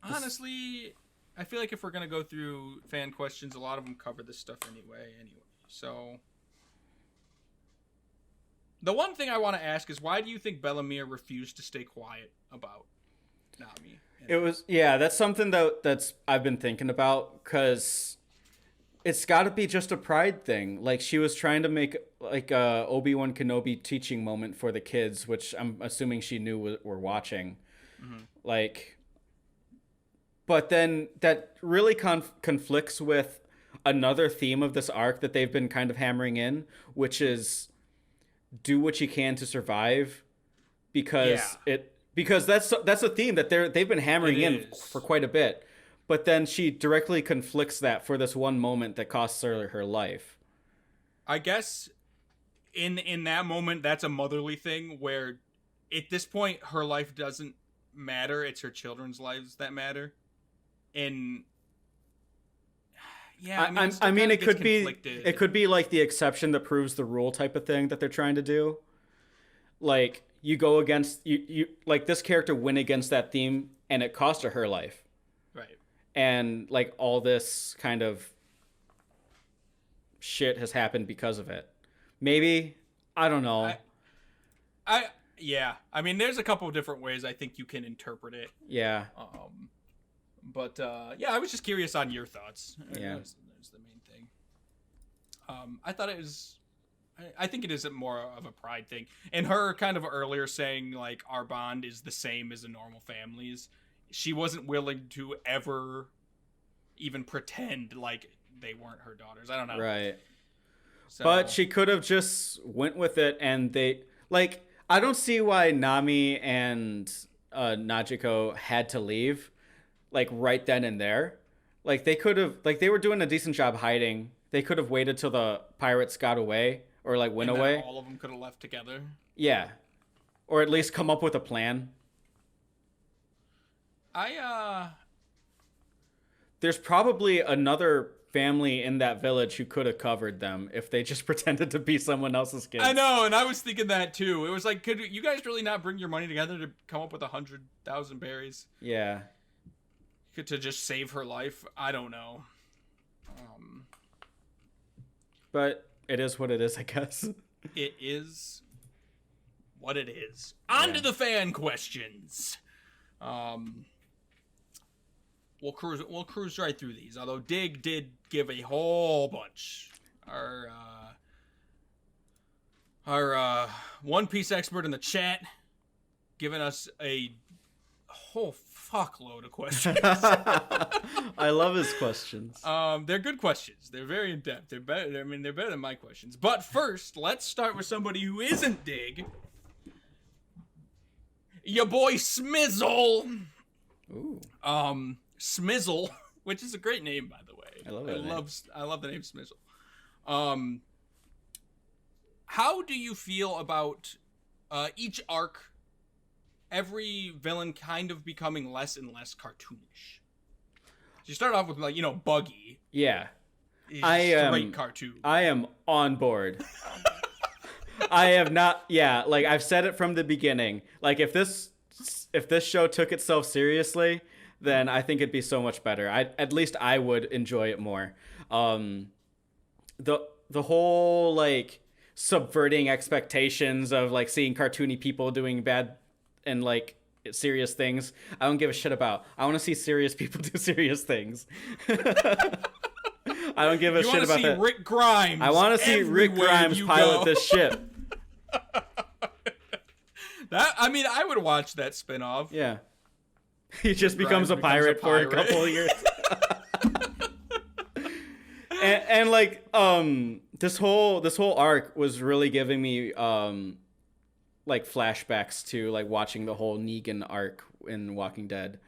honestly, I feel like if we're gonna go through fan questions, a lot of them cover this stuff anyway. So the one thing I want to ask is, why do you think Bellemere refused to stay quiet about Nami? That's something that's I've been thinking about, because it's got to be just a pride thing. Like, she was trying to make like a Obi-Wan Kenobi teaching moment for the kids, which I'm assuming she knew were watching. Mm-hmm. Like, but then that really conflicts with another theme of this arc that they've been kind of hammering in, which is do what you can to survive, because that's a theme that they've been hammering in for quite a bit. But then she directly conflicts that for this one moment that costs her life. I guess in that moment, that's a motherly thing where at this point her life doesn't matter. It's her children's lives that matter. And yeah, I mean it could be like the exception that proves the rule type of thing that they're trying to do. Like, you go against you like, this character went against that theme and it cost her life. Right. And like, all this kind of shit has happened because of it. Maybe, I don't know. I mean, there's a couple of different ways I think you can interpret it. Yeah. But I was just curious on your thoughts. Yeah. That's the main thing. I thought it was. I think it is more of a pride thing. And her kind of earlier saying, like, our bond is the same as a normal family's. She wasn't willing to ever even pretend like they weren't her daughters. I don't know. Right. So. But she could have just went with it, and they, like, I don't see why Nami and Najiko had to leave, like, right then and there. Like, they could have, like, they were doing a decent job hiding. They could have waited till the pirates got away, or like went away. All of them could have left together. Yeah. Or at least come up with a plan. There's probably another family in that village who could have covered them if they just pretended to be someone else's kids. I know, and I was thinking that too. It was like, could you guys really not bring your money together to come up with 100,000 berries? Yeah. To just save her life? I don't know. But it is what it is, I guess. It is what it is. On to the fan questions. We'll cruise right through these. Although Dig did give a whole bunch. Our One Piece expert in the chat giving us a whole fuckload of questions. I love his questions. They're good questions. They're very in depth. They're better. They're better than my questions. But first, let's start with somebody who isn't Dig. Your boy Smizzle. Ooh. Smizzle, which is a great name, by the way. I love it. I love the name Smizzle. How do you feel about each arc? Every villain kind of becoming less and less cartoonish. So you start off with, like, Buggy. Yeah. Straight cartoon. I am on board. I have not. Yeah, like, I've said it from the beginning. Like, if this show took itself seriously, then I think it'd be so much better. At least I would enjoy it more. The whole, like, subverting expectations of, like, seeing cartoony people doing bad and, like, serious things. I don't give a shit about. I want to see serious people do serious things. I don't give a shit about that. Rick Grimes. I want to see Rick Grimes pilot this ship. I would watch that spinoff. Yeah. He just becomes a pirate for a couple of years. and like this whole arc was really giving me like flashbacks to like watching the whole Negan arc in Walking Dead,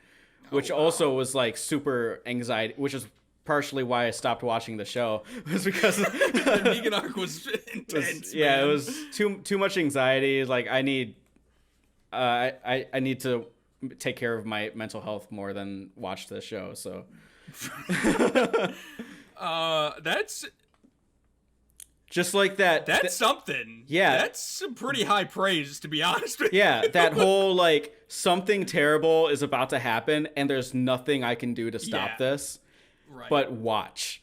which also was like super anxiety, which is partially why I stopped watching the show, was because the Negan arc was intense. It was too much anxiety. Like I need to take care of my mental health more than watch this show. So that's just like that. That's something. Yeah. That's some pretty high praise, to be honest with you. Yeah, that whole like something terrible is about to happen and there's nothing I can do to stop this. Right. But watch.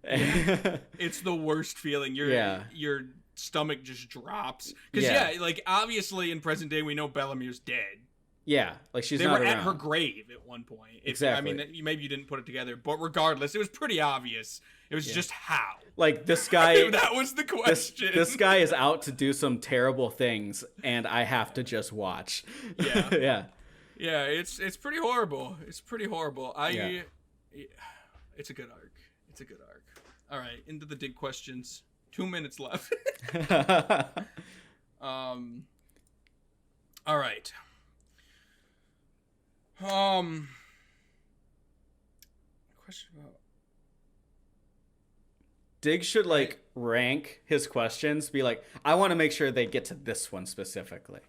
Yeah. It's the worst feeling. Your stomach just drops. Because like obviously in present day we know Bellomere's dead. Yeah, like she's they not were around. at her grave at one point. Exactly. I mean, maybe you didn't put it together, but regardless, it was pretty obvious. It was just how. Like this guy. That was the question. This guy is out to do some terrible things, and I have to just watch. Yeah. Yeah. Yeah. It's pretty horrible. It's pretty horrible. It's a good arc. It's a good arc. All right, into the dig questions. 2 minutes left. All right. Question about Dig should like rank his questions, be like, I want to make sure they get to this one specifically.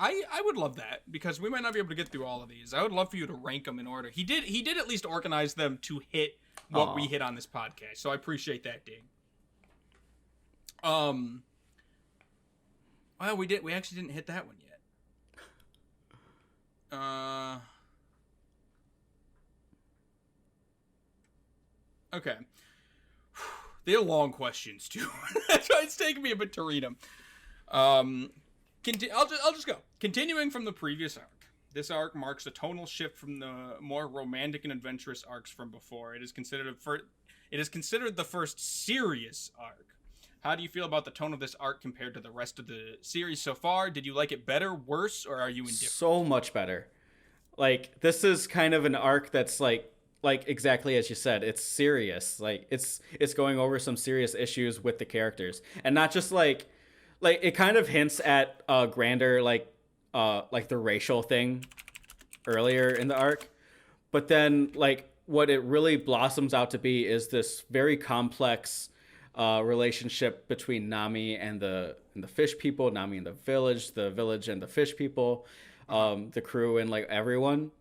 I would love that, because we might not be able to get through all of these. I would love for you to rank them in order. He did at least organize them to hit what we hit on this podcast, so I appreciate that, Dig. Well, we actually didn't hit that one yet. Okay. They're long questions too. That's why it's taking me a bit to read them. I'll just go. Continuing from the previous arc, this arc marks a tonal shift from the more romantic and adventurous arcs from before. It is considered the first serious arc. How do you feel about the tone of this arc compared to the rest of the series so far? Did you like it better, worse, or are you indifferent? So much better. Like, this is kind of an arc that's like exactly as you said, it's serious. Like it's going over some serious issues with the characters, and not just like it kind of hints at grander like the racial thing earlier in the arc, but then like what it really blossoms out to be is this very complex relationship between Nami and the fish people, Nami and the village and the fish people, the crew and like everyone.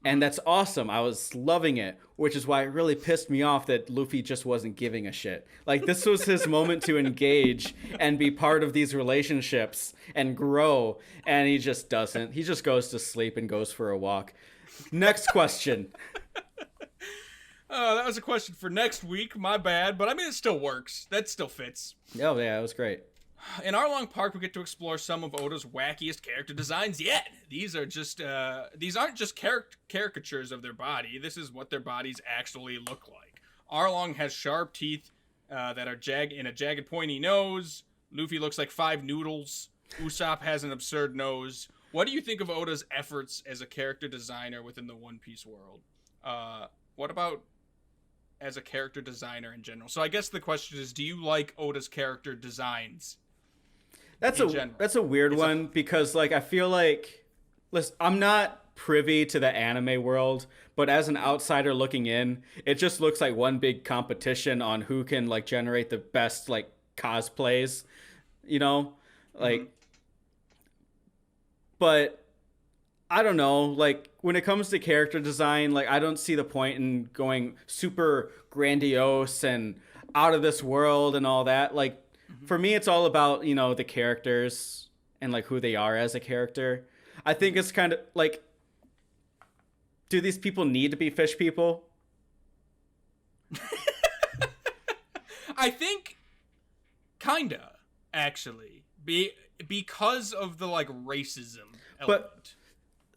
And that's awesome. I was loving it, which is why it really pissed me off that Luffy just wasn't giving a shit. Like, this was his moment to engage and be part of these relationships and grow, and he just doesn't. He just goes to sleep and goes for a walk. Next question. That was a question for next week. My bad, but I mean, it still works. That still fits. Oh, yeah, it was great. In Arlong Park, we get to explore some of Oda's wackiest character designs yet. These aren't just caricatures of their body. This is what their bodies actually look like. Arlong has sharp teeth that are in a jagged, pointy nose. Luffy looks like 5 noodles. Usopp has an absurd nose. What do you think of Oda's efforts as a character designer within the One Piece world? What about as a character designer in general? So I guess the question is, do you like Oda's character designs? That's a weird one because like I feel like, listen, I'm not privy to the anime world, but as an outsider looking in, it just looks like one big competition on who can like generate the best like cosplays, you know, like. But I don't know, like when it comes to character design, like I don't see the point in going super grandiose and out of this world and all that. Like for me, it's all about, you know, the characters and like who they are as a character. I think it's kind of like, do these people need to be fish people? I think kinda, actually, because of the like racism element. But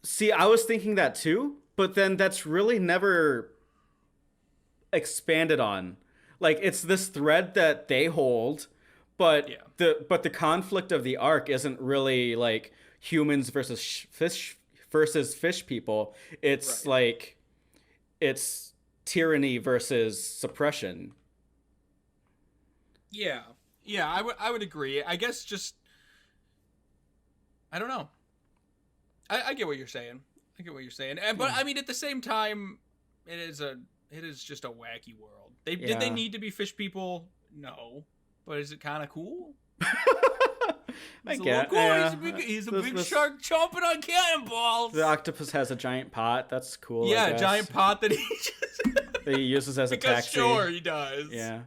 See, I was thinking that too, but then that's really never expanded on. Like it's this thread that they hold, but Yeah. the conflict of the arc isn't really like humans versus fish people. It's Right. like it's tyranny versus suppression. Yeah. Yeah, I would agree. I guess just I don't know. I get what you're saying. I get what you're saying. But I mean at the same time it is just a wacky world. Did they Yeah. need to be fish people? No. But is it kind of cool? I It's a little get. cool. Yeah. He's a This- big this- shark chomping on cannonballs. The octopus has a giant pot. That's cool. I Yeah, a guess. giant pot that he just that he uses as a because taxi. sure he does. Yeah.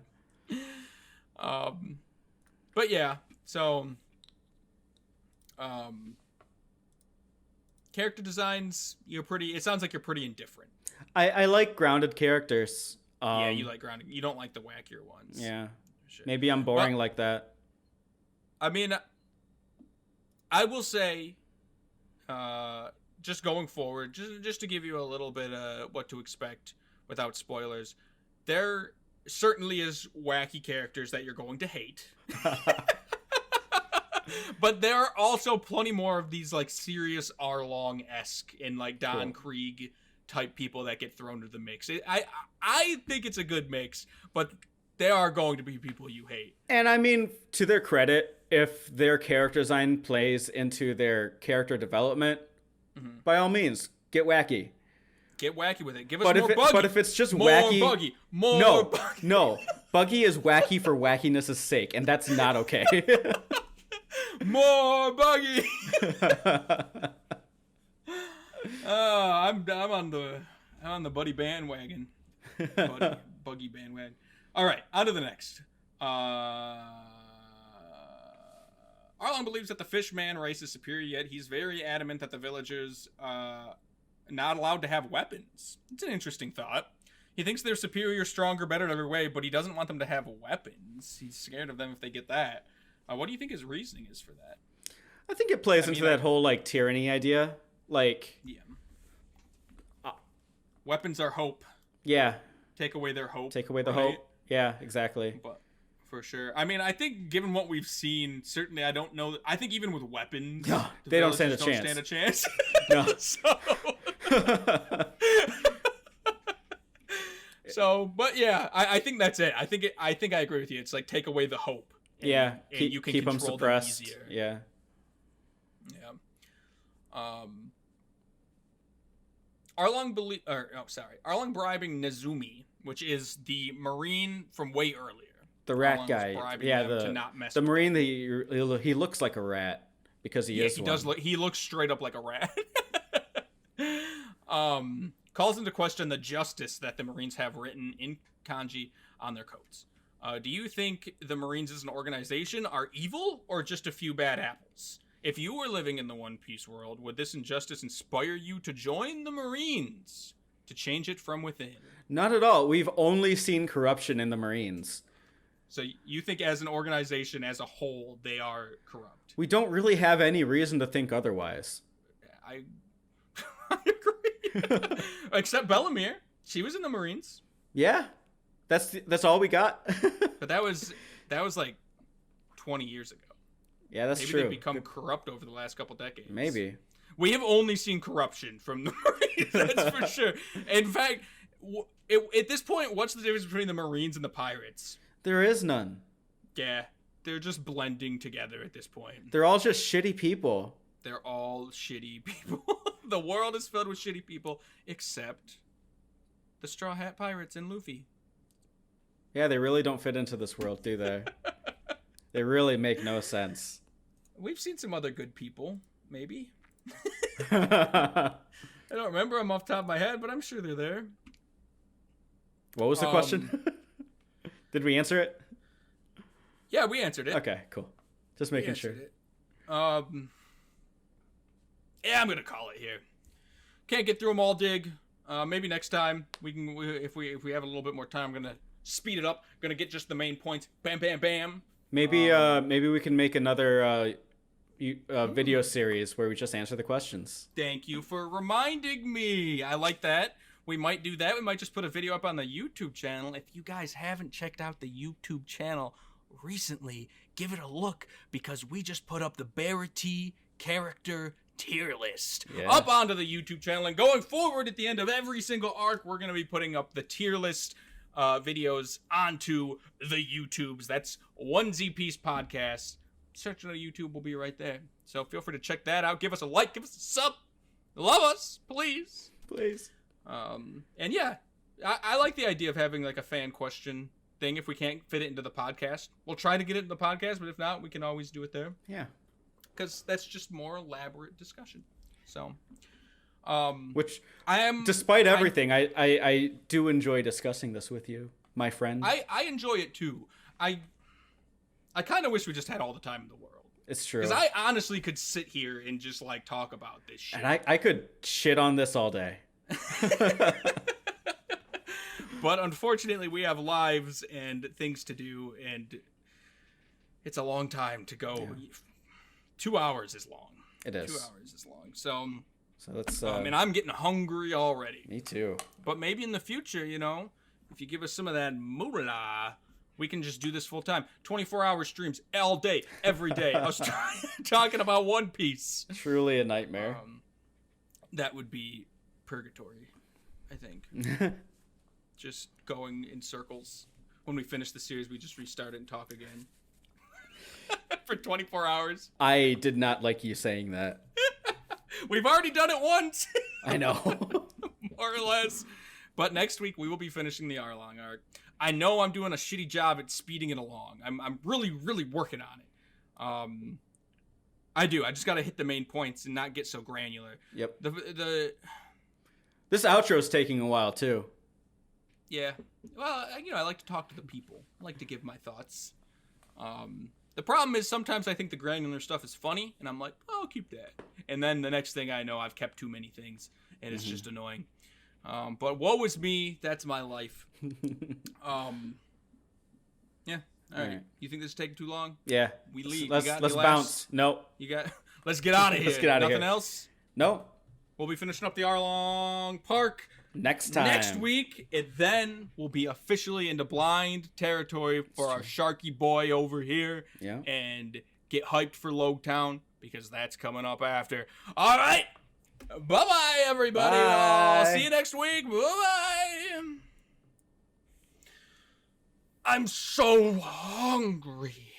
But yeah, so character designs, it sounds like you're pretty indifferent. I like grounded characters. Yeah, you like grounding. You don't like the wackier ones. Yeah. Sure. Maybe I'm boring like that. I mean, I will say, just going forward, just to give you a little bit what to expect without spoilers, there certainly is wacky characters that you're going to hate. But there are also plenty more of these like serious Arlong-esque and like Don Krieg type people that get thrown into the mix. I think it's a good mix, but there are going to be people you hate. And I mean, to their credit, if their character design plays into their character development, by all means, get wacky. Get wacky with it. Give us more Buggy. But if it's just more wacky, Buggy. More Buggy. No, Buggy is wacky for wackiness' sake, and that's not okay. More Buggy. I'm on the Buddy bandwagon. Buggy bandwagon. All right, on to the next. Arlong believes that the fishman race is superior, yet he's very adamant that the villagers not allowed to have weapons. It's an interesting thought. He thinks they're superior, stronger, better in every way, but he doesn't want them to have weapons. He's scared of them if they get that. What do you think his reasoning is for that? I think it plays into that whole like tyranny idea. Like, yeah, weapons are hope. Yeah. Take away their hope. Take away the hope. Yeah, exactly. But for sure. I mean, I think given what we've seen, certainly I don't know. I think even with weapons, no, they don't stand a chance. No. So, but yeah, I think that's it. I think I agree with you. It's like take away the hope. And, yeah, and you can keep them control suppressed. them easier. Yeah. Yeah. Arlong bribing Nezumi, which is the Marine from way earlier. The rat guy. Yeah, the Marine. He looks like a rat because he is. He does. He looks straight up like a rat. Calls into question the justice that the Marines have written in kanji on their coats. Do you think the Marines as an organization are evil or just a few bad apples? If you were living in the One Piece world, would this injustice inspire you to join the Marines to change it from within? Not at all. We've only seen corruption in the Marines. So you think as an organization as a whole, they are corrupt? We don't really have any reason to think otherwise. I agree. Except Bellamere. She was in the Marines. Yeah. That's all we got. But that was like 20 years ago. Yeah, that's Maybe true. Maybe they've become corrupt over the last couple decades. Maybe. We have only seen corruption from the Marines, that's for sure. In fact, at this point, what's the difference between the Marines and the pirates? There is none. Yeah, they're just blending together at this point. They're all just shitty people. They're all shitty people. The world is filled with shitty people, except the Straw Hat Pirates and Luffy. Yeah, they really don't fit into this world, do they? They really make no sense. We've seen some other good people, maybe. I don't remember them off the top of my head, but I'm sure they're there. What was the question? Did we answer it? Yeah, we answered it. Okay, cool. Just making sure. Yeah, I'm gonna call it here. Can't get through them all, Dig. Maybe next time we can. If we have a little bit more time, I'm gonna speed it up. Gonna get just the main points. Bam, bam, bam. Maybe we can make another video series where we just answer the questions. Thank you for reminding me. I like that. We might do that. We might just put a video up on the YouTube channel. If you guys haven't checked out the YouTube channel recently, give it a look, because we just put up the Barity character tier list up onto the YouTube channel. And going forward, at the end of every single arc, we're going to be putting up the tier list videos onto the YouTubes. That's One Z Piece Podcast. Searching on YouTube will be right there. So feel free to check that out. Give us a like, give us a sub. Love us, please. Please. And yeah, I like the idea of having like a fan question thing. If we can't fit it into the podcast, we'll try to get it in the podcast, but if not, we can always do it there. Yeah. Because that's just more elaborate discussion. So, which despite everything, I do enjoy discussing this with you, my friend. I enjoy it too. I kind of wish we just had all the time in the world. It's true. Because I honestly could sit here and just like talk about this shit. And I could shit on this all day. But unfortunately, we have lives and things to do, and it's a long time to go. Yeah. 2 hours is long. It is. 2 hours is long. So let's. And I'm getting hungry already. Me too. But maybe in the future, if you give us some of that moolah, we can just do this full time. 24-hour streams all day, every day. I was talking about One Piece. Truly a nightmare. That would be purgatory, I think. Just going in circles. When we finish the series, we just restart it and talk again. For 24 hours. I did not like you saying that. We've already done it once. I know. More or less. But next week, we will be finishing the Arlong arc. I know I'm doing a shitty job at speeding it along. I'm really, really working on it. I do. I just got to hit the main points and not get so granular. Yep. This outro is taking a while, too. Yeah. Well, I like to talk to the people. I like to give my thoughts. The problem is sometimes I think the granular stuff is funny, and I'm like, oh, I'll keep that. And then the next thing I know, I've kept too many things, and it's just annoying. But woe is me. That's my life. Yeah. All right. You think this is taking too long? Yeah. We leave. Let's bounce. Nope. Let's get out of here. Let's get out of here. Nothing else? Nope. We'll be finishing up the Arlong Park next time. Next week, it then will be officially into blind territory for our Sharky boy over here. Yeah. And get hyped for Logtown, because that's coming up after. All right. Bye-bye, everybody. Bye. I'll see you next week. Bye-bye. I'm so hungry.